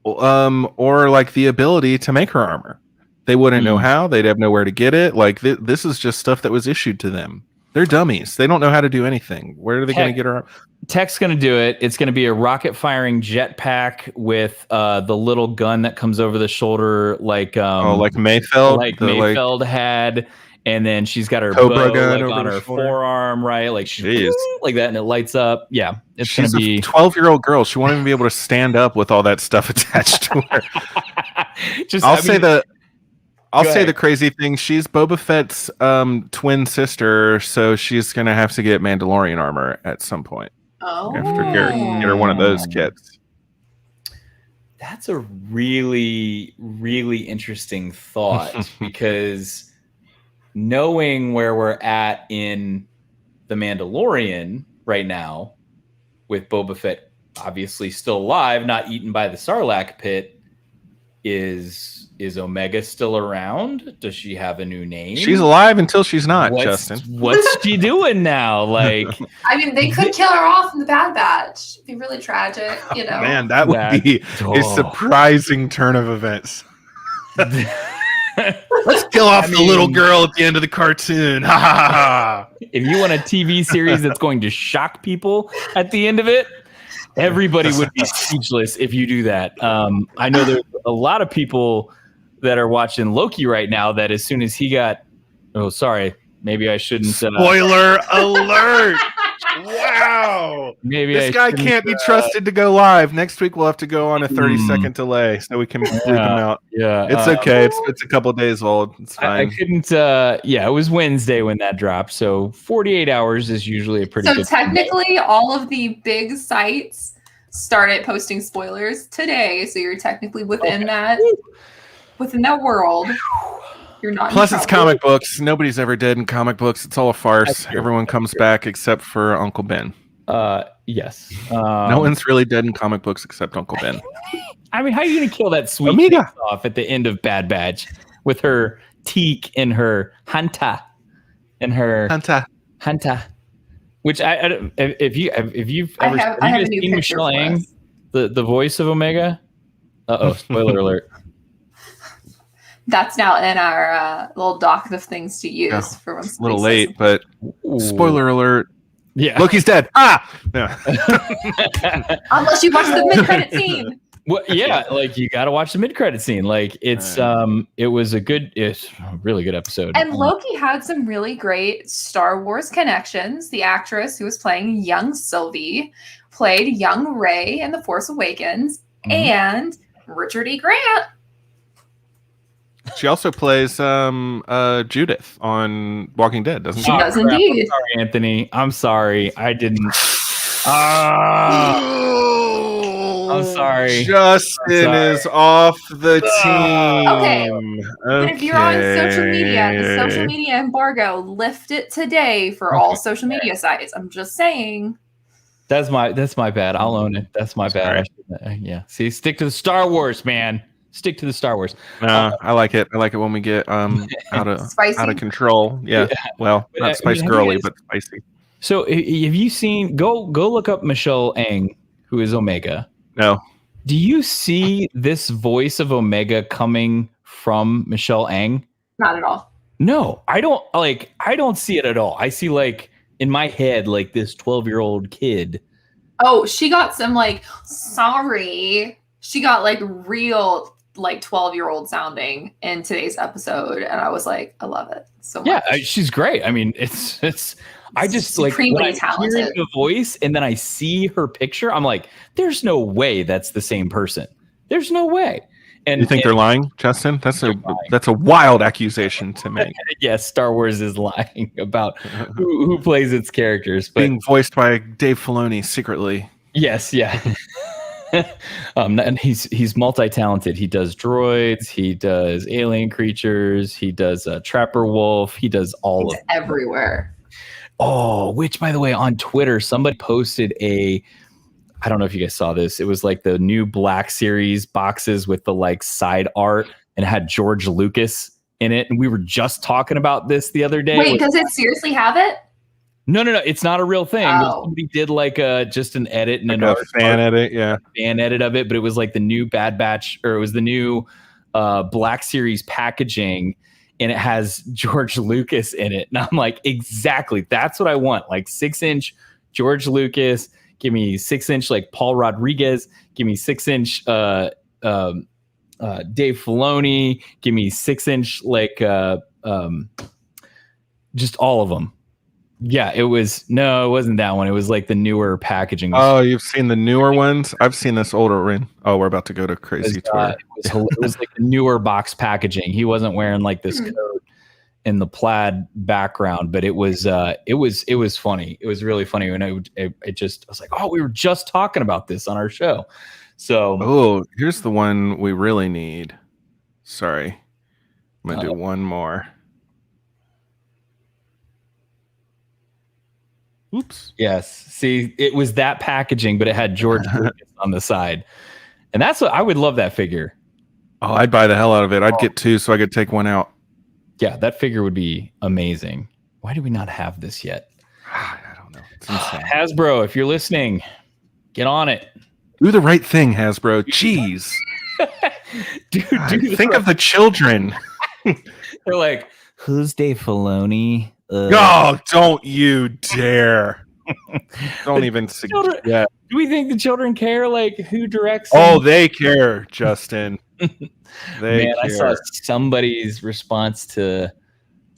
or like the ability to make her armor. They wouldn't know how. They'd have nowhere to get it. Like this is just stuff that was issued to them. They're dummies. They don't know how to do anything. Where are they going to get her? Tech's going to do it. It's going to be a rocket firing jetpack with the little gun that comes over the shoulder, like Mayfeld, Mayfeld had. And then she's got her Cobra bow gun on her forearm, right? Like she's like that, and it lights up. Yeah, she's a 12-year-old girl. She won't even be able to stand up with all that stuff attached to her. I'll say the crazy thing. She's Boba Fett's twin sister, so she's gonna have to get Mandalorian armor at some point. Oh, after get her one of those kits. That's a really, really interesting thought because knowing where we're at in The Mandalorian right now, with Boba Fett obviously still alive, not eaten by the Sarlacc pit, is Omega still around? Does she have a new name? She's alive until she's not, Justin. What's she doing now? Like, I mean, they could kill her off in the Bad Batch. It'd be really tragic, you know. Man, that would be a surprising turn of events. Let's kill off the little girl at the end of the cartoon. Ha ha ha. If you want a TV series that's going to shock people at the end of it, Everybody would be speechless if you do that. I know there's a lot of people that are watching Loki right now that as soon as he got, oh, sorry, maybe I shouldn't. Spoiler alert! Wow. Maybe This guy can't be trusted to go live. Next week we'll have to go on a 30-second delay so we can bleep him out. Yeah, It's okay. It's a couple days old. It's fine. I couldn't. Yeah, it was Wednesday when that dropped, so 48 hours is usually a pretty. So good technically, all of the big sites started posting spoilers today. So you're technically within that world. You're not. Plus, it's comic books. Nobody's ever dead in comic books. It's all a farce. Everyone comes back except for Uncle Ben. Yes. No one's really dead in comic books except Uncle Ben. I mean, how are you going to kill that sweet Amiga face off at the end of Bad Batch with her teak and her hanta and her hanta? Which if you've ever seen Michelle Ang, the voice of Omega. Spoiler alert. That's now in our little docket of things to use for when. A little late, but spoiler alert. Yeah, Loki's dead. Yeah. Unless you watch the mid-credit scene. Well, yeah, like you got to watch the mid-credit scene. Like it's it's a really good episode. And Loki had some really great Star Wars connections. The actress who was playing young Sylvie played young Rey in The Force Awakens, and Richard E. Grant. She also plays Judith on Walking Dead, doesn't she? She does indeed. I'm sorry, Anthony. I'm sorry. I didn't. I'm sorry. Justin is off the team. Okay. But if you're on social media, the social media embargo lifted today for all social media sites. I'm just saying. That's my bad. I'll own it. That's my bad. Yeah. See, stick to the Star Wars, man. Stick to the Star Wars. No, I like it. I like it when we get out of control. Yeah. Well, not spice girly, but spicy. So have you seen? Go look up Michelle Ang, who is Omega. No. Do you see this voice of Omega coming from Michelle Ang? Not at all. No, I don't see it at all. I see like in my head like this 12-year-old kid. Oh, she got some sorry. She got real 12-year-old sounding in today's episode, and I was like, I love it so much. Yeah, she's great. I mean, it's I just supremely talented. Hearing the voice and then I see her picture, I'm like, there's no way that's the same person. There's no way. And you think they're lying, Justin? That's a wild accusation to make. Yes, Star Wars is lying about who plays its characters, but being voiced by Dave Filoni secretly. Yes, yeah. And he's multi-talented. He does droids, he does alien creatures, he does Trapper Wolf, he does all of everywhere. Oh, which by the way, on Twitter, somebody posted I don't know if you guys saw this. It was like the new Black Series boxes with the side art, and it had George Lucas in it. And we were just talking about this the other day. Wait, does it seriously have it? No, it's not a real thing. Oh. Somebody did just an edit and a fan edit, yeah, fan edit of it, but it was like the new Bad Batch, or it was the new Black Series packaging, and it has George Lucas in it. And I'm like, exactly, that's what I want. 6-inch George Lucas. Give me 6-inch Paul Rodriguez. Give me 6-inch Dave Filoni. Give me 6-inch just all of them. Yeah, it wasn't that one. It was the newer packaging. Oh, you've seen the newer ones? I've seen this older one. Oh, we're about to go to crazy Twitter. It was the newer box packaging. He wasn't wearing this coat in the plaid background, but it was funny. It was really funny. And I was like, oh, we were just talking about this on our show. So, here's the one we really need. Sorry. I'm going to do one more. Oops. Yes. See, it was that packaging, but it had George Lucas on the side. And that's what I would love that figure. Oh, I'd buy the hell out of it. I'd get two so I could take one out. Yeah, that figure would be amazing. Why do we not have this yet? I don't know. It's insane. Hasbro, if you're listening, get on it. Do the right thing, Hasbro. Jeez. Think of the children. They're like, who's Dave Filoni? Oh, don't you dare. Don't even children- yeah. Do we think the children care? Like who directs? Oh, them? they care, Justin. They Man, care. I saw somebody's response to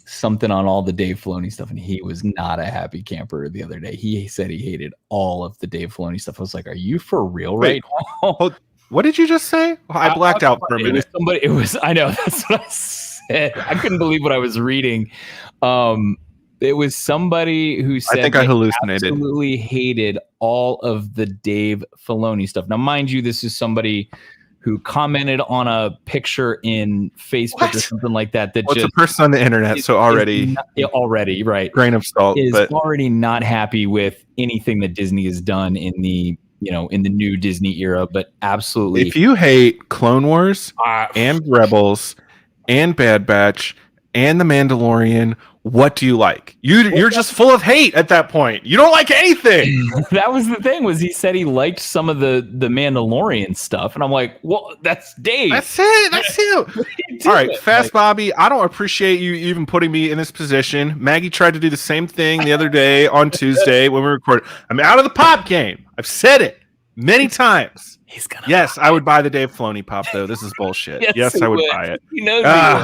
something on all the Dave Filoni stuff, and he was not a happy camper the other day. He said he hated all of the Dave Filoni stuff. I was like, "Are you for real right now?" What did you just say? I blacked out for a minute. It was. I know that's what I said. I couldn't believe what I was reading. It was somebody who said I think I hallucinated. Absolutely hated all of the Dave Filoni stuff. Now, mind you, this is somebody who commented on a picture in Facebook or something like that. That What's just a person on the internet? So already right. Grain of salt, Is but already not happy with anything that Disney has done in the new Disney era. But absolutely, if you hate Clone Wars and Rebels and Bad Batch and The Mandalorian, what do you like? You're just full of hate at that point. You don't like anything. That was the thing. Was he said he liked some of the Mandalorian stuff, and I'm like, well, that's Dave. That's it. That's him. All right, Fast Bobby. I don't appreciate you even putting me in this position. Maggie tried to do the same thing the other day on Tuesday when we recorded. I'm out of the pop game. I've said it many times. He's gonna. Yes, I would buy the Dave Filoni pop though. This is bullshit. yes I would buy it. He knows he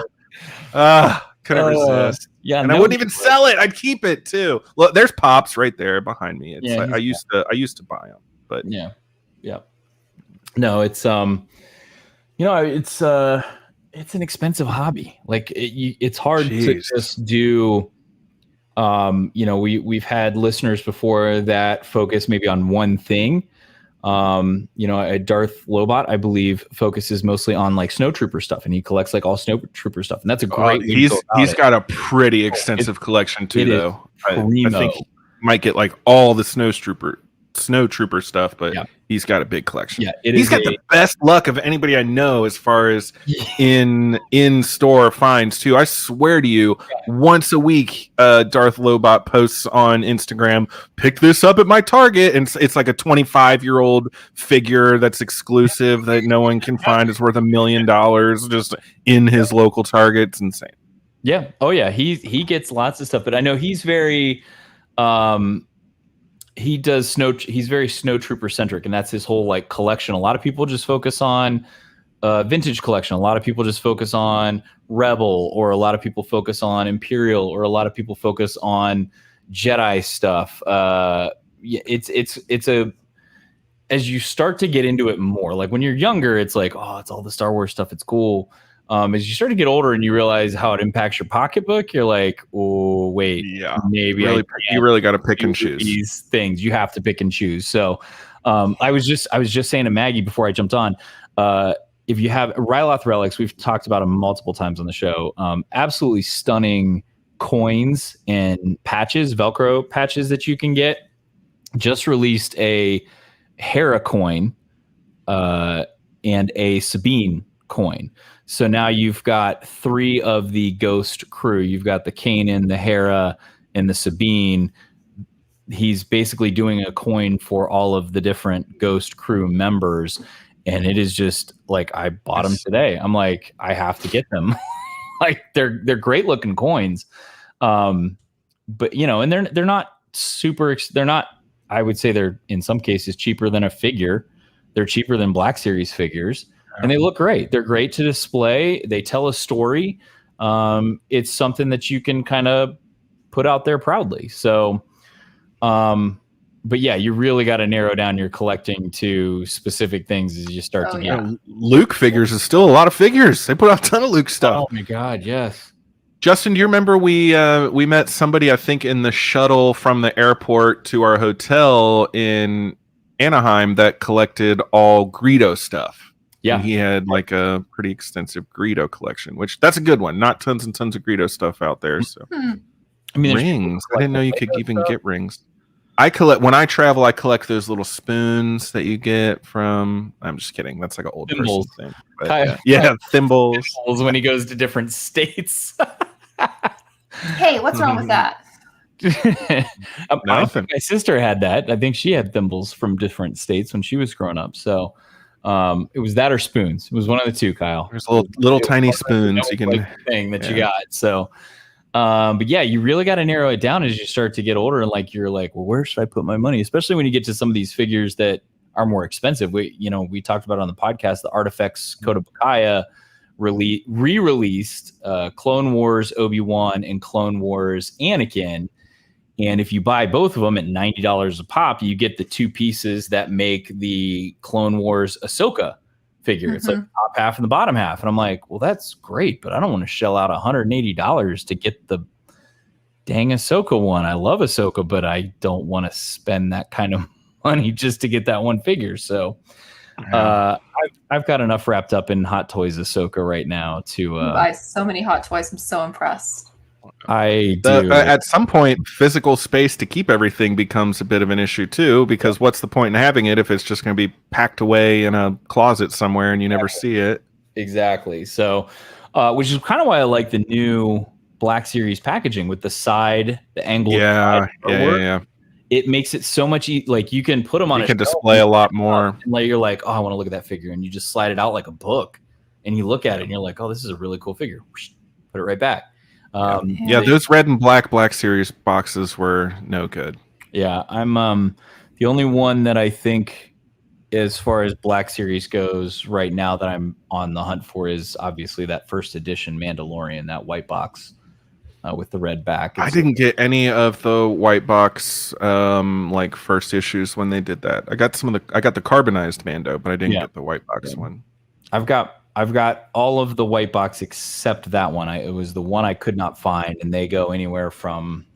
would. Couldn't resist. Yeah, and I wouldn't even sell it. I'd keep it too. Look, there's pops right there behind me. It's like, I used to buy them, but yeah. No, it's it's an expensive hobby. Like it's hard to just do. We've had listeners before that focus maybe on one thing. Darth Lobot, I believe, focuses mostly on like snowtrooper stuff, and he collects like all snowtrooper stuff, and that's a great. He's got a pretty extensive collection too, though. I think he might get like all the snowtrooper stuff, but he's got a big collection. Yeah, he's got the best luck of anybody I know as far as in store finds too. I swear to you, once a week, Darth Lobot posts on Instagram, "Pick this up at my Target," and it's like a 25-year-old figure that's exclusive that no one can find. It's worth $1 million just in his local Target. It's insane. Yeah. Oh yeah. He gets lots of stuff, but I know he's very. He's very snowtrooper centric, and that's his whole like collection. A lot of people just focus on vintage collection. A lot of people just focus on Rebel, or a lot of people focus on Imperial, or a lot of people focus on Jedi stuff. It's as you start to get into it more, like when you're younger, it's like, oh, it's all the Star Wars stuff. It's cool. As you start to get older and you realize how it impacts your pocketbook, you're like, oh, wait, maybe you really got to pick and choose these things. You have to pick and choose. So I was just saying to Maggie before I jumped on, if you have Ryloth relics, we've talked about them multiple times on the show. Absolutely stunning coins and patches, Velcro patches that you can get. Just released a Hera coin and a Sabine coin. So now you've got 3 of the Ghost crew. You've got the Kanan, the Hera, and the Sabine. He's basically doing a coin for all of the different Ghost crew members. And it is just like, I bought them today. I'm like, I have to get them. Like they're great looking coins. But and they're not super, they're not, I would say they're in some cases cheaper than a figure. They're cheaper than Black Series figures. And they look great. They're great to display. They tell a story. It's something that you can kind of put out there proudly. So, but yeah, you really got to narrow down your collecting to specific things as you start to get. Luke figures is still a lot of figures. They put out a ton of Luke stuff. Oh my God, yes. Justin, do you remember we met somebody, I think, in the shuttle from the airport to our hotel in Anaheim that collected all Greedo stuff? Yeah, and he had like a pretty extensive Greedo collection, which that's a good one. Not tons and tons of Greedo stuff out there. So, I mean, rings. I didn't know you could even get rings. When I travel, I collect those little spoons that you get from. I'm just kidding. That's like an old person thing. But, thimbles. Thimbles when he goes to different states. Hey, what's wrong with that? Nothing. My sister had that. I think she had thimbles from different states when she was growing up. So. It was that or spoons. It was one of the two, Kyle. There's little tiny spoons you can thing that you got. So, But yeah, you really got to narrow it down as you start to get older, and like you're like, well, where should I put my money? Especially when you get to some of these figures that are more expensive. We talked about on the podcast the Artifacts Code of Bacaya re-released Clone Wars Obi-Wan and Clone Wars Anakin. And if you buy both of them at $90 a pop, you get the two pieces that make the Clone Wars Ahsoka figure. Mm-hmm. It's like the top half and the bottom half. And I'm like, well, that's great, but I don't want to shell out $180 to get the dang Ahsoka one. I love Ahsoka, but I don't want to spend that kind of money just to get that one figure. So I've got enough wrapped up in Hot Toys Ahsoka right now to buy so many Hot Toys. I'm so impressed. I do. At some point, physical space to keep everything becomes a bit of an issue too, because what's the point in having it if it's just going to be packed away in a closet somewhere and you never see it? Exactly. So, which is kind of why I like the new Black Series packaging with the angle. Yeah. It makes it so much like you can put them on. You can display a lot more. And like you're like, oh, I want to look at that figure, and you just slide it out like a book, and you look at it, and you're like, oh, this is a really cool figure. Put it right back. Those red and Black Series boxes were no good. Yeah, I'm the only one that I think, as far as Black Series goes right now, that I'm on the hunt for is obviously that first edition Mandalorian, that white box with the red back. I didn't get any of the white box like first issues when they did that. I got the carbonized Mando, but I didn't get the white box one. I've got all of the white box except that one. It was the one I could not find, and they go anywhere from,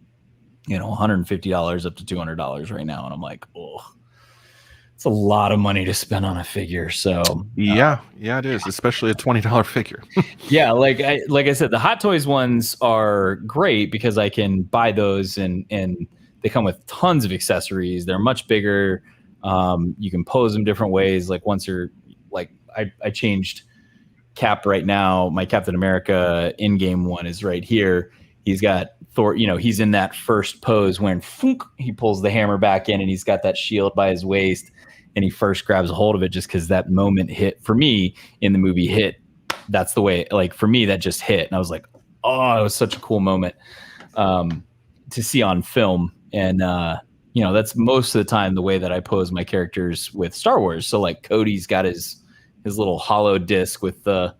$150 up to $200 right now. And I'm like, oh, it's a lot of money to spend on a figure. So yeah, it is, especially a $20 figure. Yeah, like I said, the Hot Toys ones are great because I can buy those and they come with tons of accessories. They're much bigger. You can pose them different ways. Like once you're like, I changed Cap right now. My Captain America in-game one is right here. He's got Thor, he's in that first pose when he pulls the hammer back in and he's got that shield by his waist and he first grabs a hold of it just because that moment hit for me in the movie hit. That's the way, like for me, that just hit. And I was like, oh, it was such a cool moment to see on film. And, that's most of the time the way that I pose my characters with Star Wars. So like Cody's got his little hollow disc with the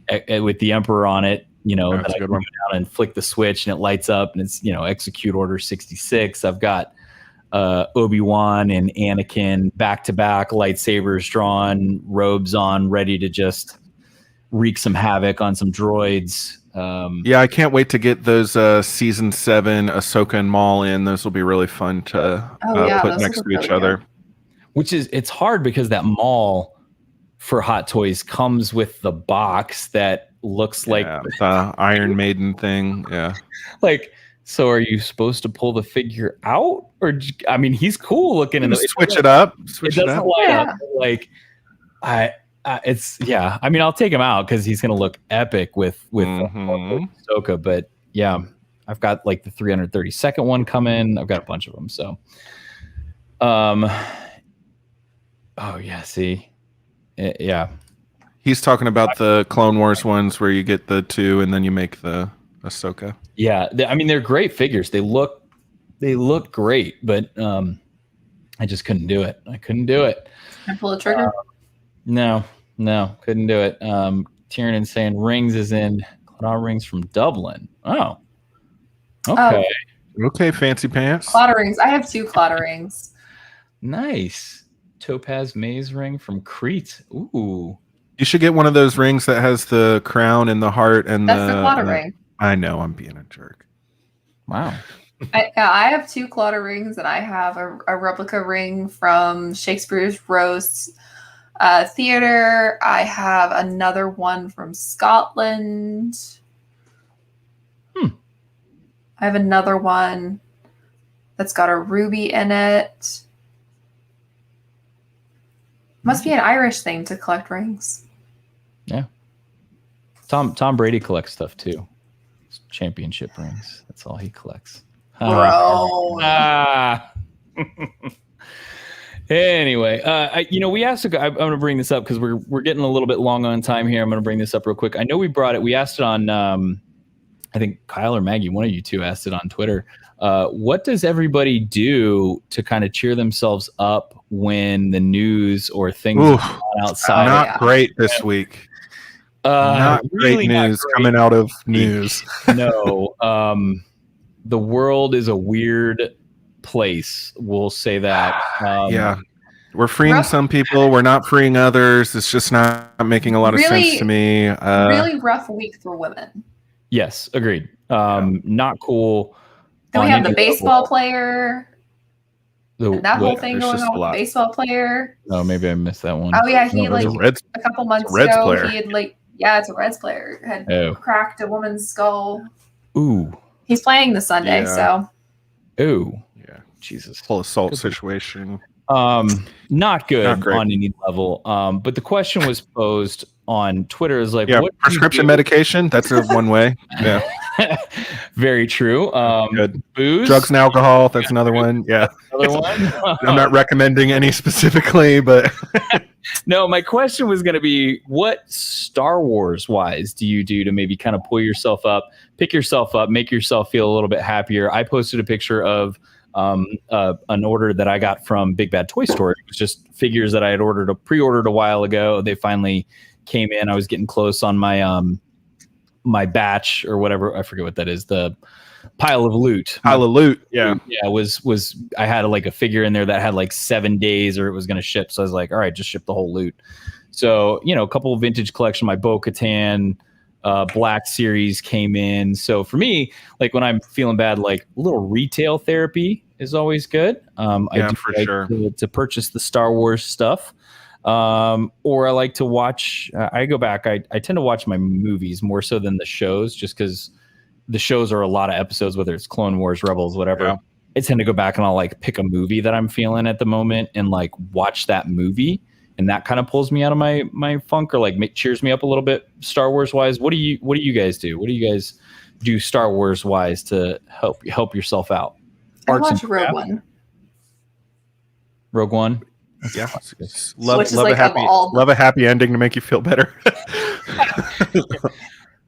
Emperor on it, that I can go down and flick the switch and it lights up and it's, execute order 66. I've got Obi-Wan and Anakin back to back, lightsabers drawn, robes on, ready to just wreak some havoc on some droids. I can't wait to get those season 7 Ahsoka and Maul in. Those will be really fun to put next to each other. It's hard because that Maul for Hot Toys comes with the box that looks like the Iron Maiden thing. Yeah. Like, so are you supposed to pull the figure out? Or, I mean, he's cool looking in the switch it up. Like, I mean, I'll take him out because he's going to look epic with Ahsoka. But yeah, I've got like the 332nd one coming. I've got a bunch of them. So, see. Yeah, he's talking about the Clone Wars ones where you get the 2 and then you make the Ahsoka. Yeah, they're great figures. They look great, but I just couldn't do it. I couldn't do it. Can I pull the trigger? No, couldn't do it. Tiernan saying Rings is in Claw Rings from Dublin. Oh, okay. Okay, fancy pants. Claw Rings. I have 2 Claw Rings. Nice. Topaz maze ring from Crete. Ooh. You should get one of those rings that has the crown and the heart and That's the Claw ring. I know, I'm being a jerk. Wow. I have 2 Claw rings and I have a replica ring from Shakespeare's Roast Theater. I have another one from Scotland. I have another one that's got a ruby in it. Must be an Irish thing to collect rings. Yeah. Tom Brady collects stuff too. Championship rings. That's all he collects. Bro. Anyway, we asked. I'm going to bring this up because we're getting a little bit long on time here. I'm going to bring this up real quick. I know we asked it on I think Kyle or Maggie, one of you two asked it on Twitter. What does everybody do to kind of cheer themselves up when the news or things Oof, going on outside? not great this week. Not really great news not great. coming out of news. No. The world is a weird place. We'll say that. Yeah. We're freeing some people. We're not freeing others. It's just not making a lot of sense to me. Really rough week for women. Yes, agreed. Not cool. Then we have the baseball player. That whole thing There's going just on with the baseball player. Oh, maybe I missed that one. Oh yeah, he No, like a couple months Reds ago, player. he had it's a Reds player, had cracked a woman's skull. Ooh. He's playing this Sunday, so. Ooh. Yeah. Jesus. Full assault situation. Not good Not great. on any level. But the question was posed on Twitter is like, what prescription medication? That's a one way. Yeah. Very true. Good. Booze, drugs and alcohol. That's another one. Yeah. Another one. I'm not recommending any specifically, but no, my question was going to be, what Star Wars wise do you do to maybe kind of pull yourself up, pick yourself up, make yourself feel a little bit happier? I posted a picture of an order that I got from Big Bad Toy Store. It was just figures that I had pre-ordered a while ago. They finally came in. I was getting close on my my batch or whatever. I forget what that is. The pile of loot. Yeah. Yeah. Was I had like a figure in there that had like 7 days or it was going to ship. So I was like, all right, just ship the whole loot. So, a couple of vintage collection, my Bo-Katan, Black Series came in. So for me, like when I'm feeling bad, like a little retail therapy is always good. I do for like sure. to purchase the Star Wars stuff. Or I like to watch, I go back, I tend to watch my movies more so than the shows, just because the shows are a lot of episodes, whether it's Clone Wars, Rebels, whatever. Yeah. I tend to go back and I'll like pick a movie that I'm feeling at the moment and like watch that movie. And that kind of pulls me out of my funk or like cheers me up a little bit Star Wise wise. What do you guys do? What do you guys do Star Wars wise to help yourself out? I watch Rogue One. Rogue One. Yeah. Love like a happy ending to make you feel better.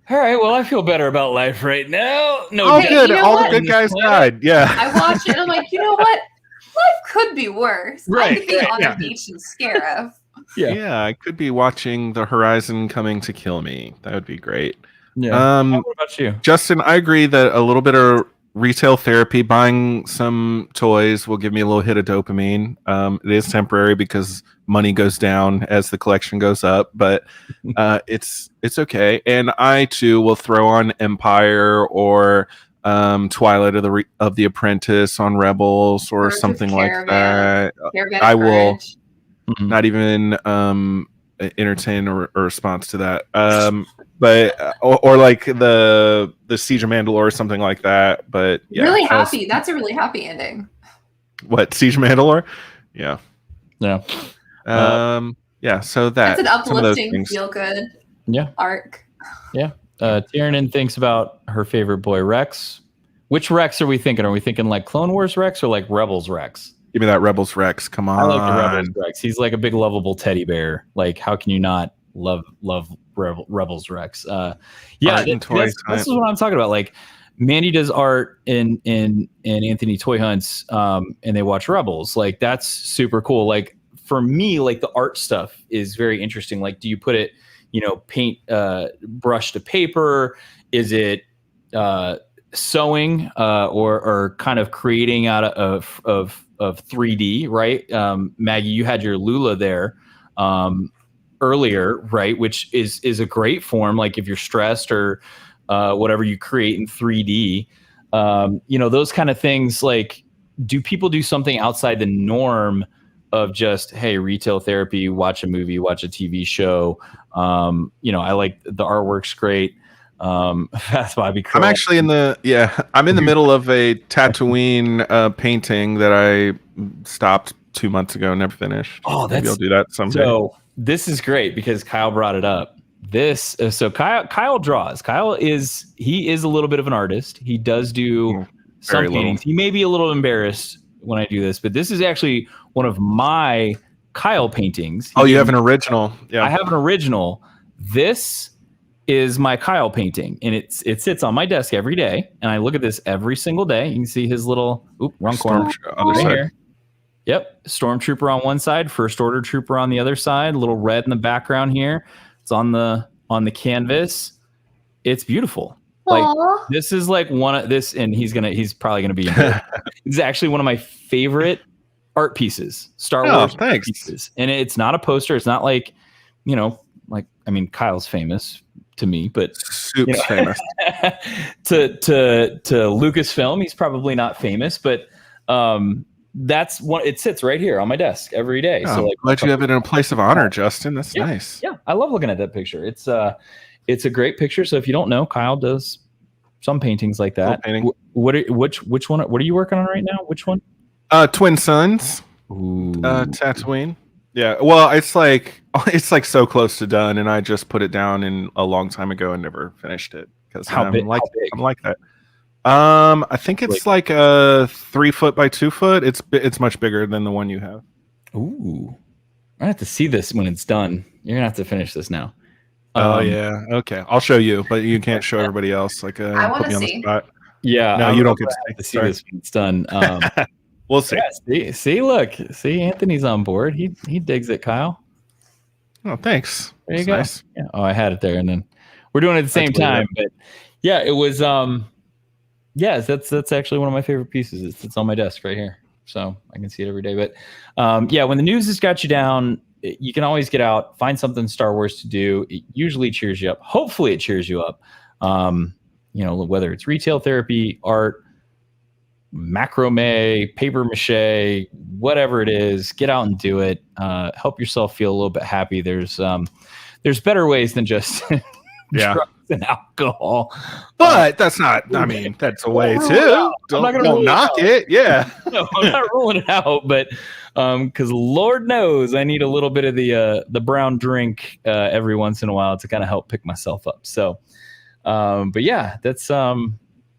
All right. Well, I feel better about life right now. No, all good. All the good guys died. Yeah. I watch it and I'm like, you know what? Life could be worse. Right. I could be on a beach in Scarif. Yeah, I could be watching the horizon coming to kill me. That would be great. Yeah. What about you, Justin? I agree that a little bit of retail therapy, buying some toys, will give me a little hit of dopamine. It is temporary because money goes down as the collection goes up, but it's okay. And I too will throw on Empire or Twilight of the Apprentice on Rebels or something like that. I will not even entertain a response to that. But or like the Siege of Mandalore or something like that. But yeah, really happy. That's a really happy ending. What, Siege of Mandalore? Yeah. Yeah. Yeah. So that's an uplifting, feel good. Yeah. Arc. Yeah. Tiernan thinks about her favorite boy Rex. Which Rex are we thinking? Are we thinking like Clone Wars Rex or like Rebels Rex? Give me that Rebels Rex. Come on. I like the Rebels Rex. He's like a big lovable teddy bear. Like, how can you not love Rebels Rex? Yeah, this is what I'm talking about. Like, Mandy does art in Anthony Toy Hunts, and they watch Rebels. Like, that's super cool. Like, for me, like the art stuff is very interesting. Like, do you put it, paint brush to paper? Is it sewing or kind of creating out of 3D, right? Maggie, you had your Lula there earlier, right? Which is a great form. Like if you're stressed or whatever, you create in 3D. Those kind of things. Like, do people do something outside the norm of just, hey, retail therapy, watch a movie, watch a TV show? I like the artwork's great. That's Bobby Crow. I'm actually I'm in the middle of a Tatooine painting that I stopped 2 months ago and never finished. Oh, maybe I'll do that someday. So this is great because Kyle brought it up. Kyle draws. Kyle is a little bit of an artist. He does do some paintings. He may be a little embarrassed when I do this, but this is actually one of my Kyle paintings. You have an original. Yeah, I have an original. This is my Kyle painting, and it sits on my desk every day, and I look at this every single day. You can see his little wrong corner other right side. here. Yep, stormtrooper on one side, first order trooper on the other side. A little red in the background here. It's on the canvas. It's beautiful. Like Aww. this is like one of this, and he's probably gonna be. It's actually one of my favorite art pieces, Star Wars art pieces, and it's not a poster. It's not like, I mean, Kyle's famous to me, but Soup's famous to Lucasfilm, he's probably not famous, but that's one. It sits right here on my desk every day. Oh, so like, glad you have it in a place of honor, Justin. That's nice. Yeah, I love looking at that picture. It's a great picture. So if you don't know, Kyle does some paintings like that. Which one? What are you working on right now? Which one? Twin Sons. Tatooine. Yeah, well, it's like so close to done, and I just put it down in a long time ago and never finished it because I'm like that. I think it's like a 3 foot by 2 foot. It's much bigger than the one you have. Ooh, I have to see this when it's done. You're gonna have to finish this now. Oh yeah, okay. I'll show you, but you can't show everybody else. Like, I want put me to on the see. spot. Yeah, no, you don't get to see this when it's done. We'll see. Yeah, see, Anthony's on board. He digs it, Kyle. Oh, thanks. There you That's go. nice. Yeah. Oh, I had it there, and then we're doing it at the same time. But yeah, it was. Yeah, that's actually one of my favorite pieces. It's on my desk right here, so I can see it every day. But yeah, when the news has got you down, you can always get out, find something Star Wars to do. It usually cheers you up. Hopefully, it cheers you up. Whether it's retail therapy, art, macrame, paper mache, whatever it is, get out and do it. Help yourself feel a little bit happy. There's better ways than just drugs and alcohol. But that's not. I mean, that's a way too. Don't knock it. Yeah. No, I'm not ruling it out, but because Lord knows I need a little bit of the brown drink every once in a while to kind of help pick myself up. So, but yeah, that's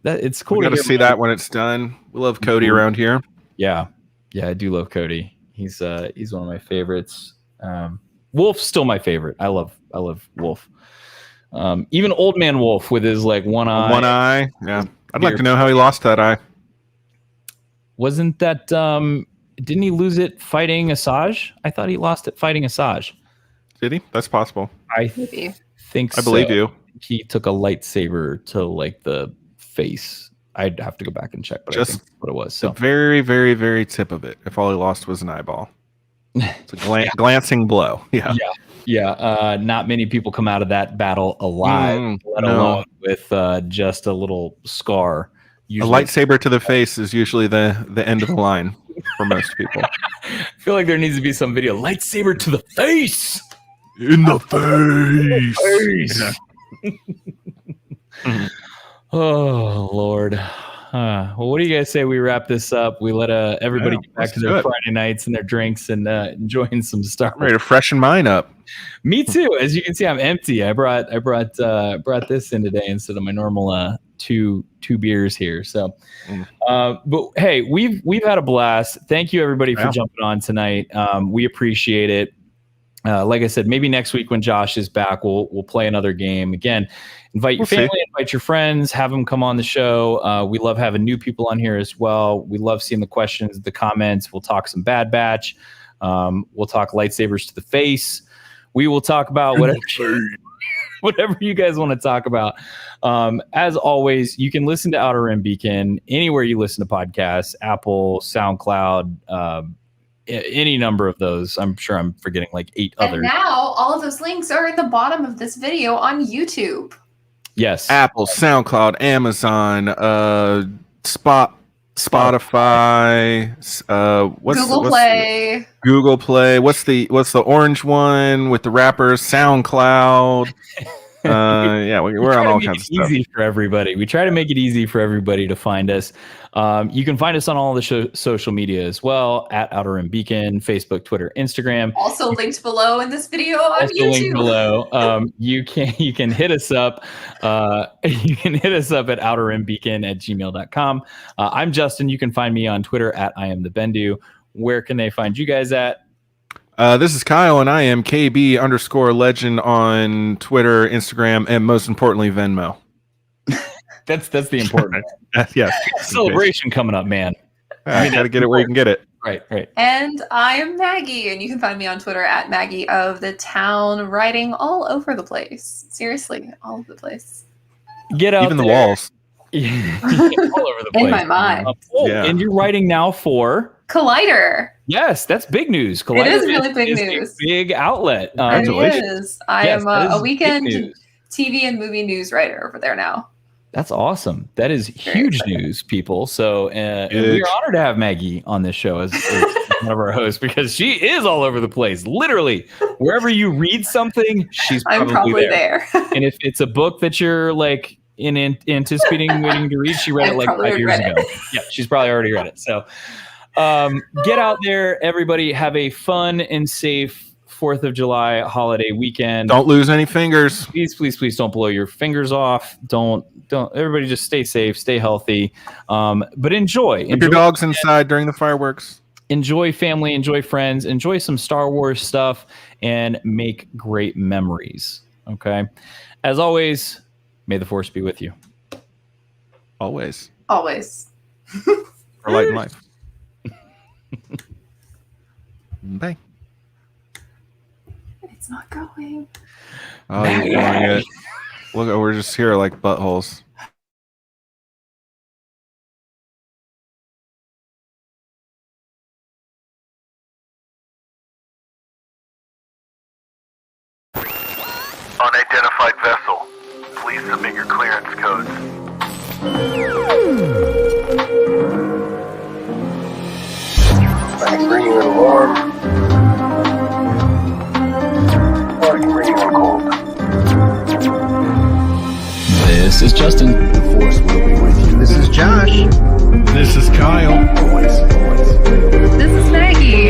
it's cool. We got to see that when it's done. We love Cody around here. Yeah, I do love Cody. He's one of my favorites. Wolf's still my favorite. I love Wolf. Even Old Man Wolf with his like one eye. One eye. Yeah, I'd like to know how he lost that eye. Wasn't that? Didn't he lose it fighting Asajj? I thought he lost it fighting Asajj. Did he? That's possible. I think. I believe you. He took a lightsaber to like the face. I'd have to go back and check, but Just I think that's what it was. So the very, very, very tip of it. If all he lost was an eyeball, it's a glancing blow. Yeah. Not many people come out of that battle alive, let alone with just a little scar. Usually. A lightsaber to the face is usually the end of the line for most people. I feel like there needs to be some video. Lightsaber to the face. In the face. Yeah. Oh Lord. Well, what do you guys say we wrap this up? We let everybody get back to their Friday nights and their drinks and enjoying some Star Wars. I'm ready to freshen mine up. Me too. As you can see, I'm empty. I brought this in today instead of my normal two beers here. So, but hey, we've had a blast. Thank you everybody for jumping on tonight. We appreciate it. Like I said, maybe next week when Josh is back, we'll play another game. Again, invite your family, invite your friends, have them come on the show. We love having new people on here as well. We love seeing the questions, the comments. We'll talk some Bad Batch. We'll talk lightsabers to the face. We will talk about whatever you guys want to talk about. As always, you can listen to Outer Rim Beacon anywhere you listen to podcasts, Apple, SoundCloud, any number of those. I'm sure I'm forgetting like 8 others. And now all of those links are at the bottom of this video on YouTube. Yes. Apple, SoundCloud, Amazon, Spotify, Google Play. Google Play. What's the orange one with the rappers? SoundCloud. Yeah, we're on all kinds of stuff. Easy for everybody. We try to make it easy for everybody to find us. You can find us on all the social media as well, at Outer Rim Beacon, Facebook, Twitter, Instagram. Also linked below in this video on YouTube. Linked below. You can hit us up. You can hit us up at outerrimbeacon@gmail.com. I'm Justin. You can find me on Twitter at IamTheBendu. Where can they find you guys at? This is Kyle, and I am KB_legend on Twitter, Instagram, and most importantly, Venmo. That's the important. Yes. Celebration coming up, man. I got to get it where you can get it. Right. And I am Maggie, and you can find me on Twitter at Maggie of the Town, writing all over the place. Seriously, all over the place. Get out Even the there. walls. all over the place. In my mind. Yeah. And you're writing now for Collider. Yes, that's big news. Collider It is really big is news. A big outlet. It Congratulations. is. I Yes, am that is a weekend big news. TV and movie news writer over there now. That's awesome. That is huge news, people. So and we are honored to have Maggie on this show as one of our hosts because she is all over the place. Literally, wherever you read something, she's probably there. And if it's a book that you're like anticipating waiting to read, she read it like 5 years ago. Yeah, she's probably already read it. So get out there, everybody. Have a fun and safe 4th of July holiday weekend. Don't lose any fingers. Please don't blow your fingers off. Don't everybody just stay safe, stay healthy. But enjoy Keep your dogs inside during the fireworks. Enjoy family, enjoy friends, enjoy some Star Wars stuff, and make great memories. Okay. As always, may the Force be with you. Always. Always. For light and life. Bye. It's not going. Oh, you're doing it. Look, we're just here like buttholes. Unidentified vessel. Please submit your clearance codes. I can bring you in warm. Or I can bring you in cold. This is Justin. The Force will be with you. This is Josh. This is Kyle. Always, always. This is Maggie.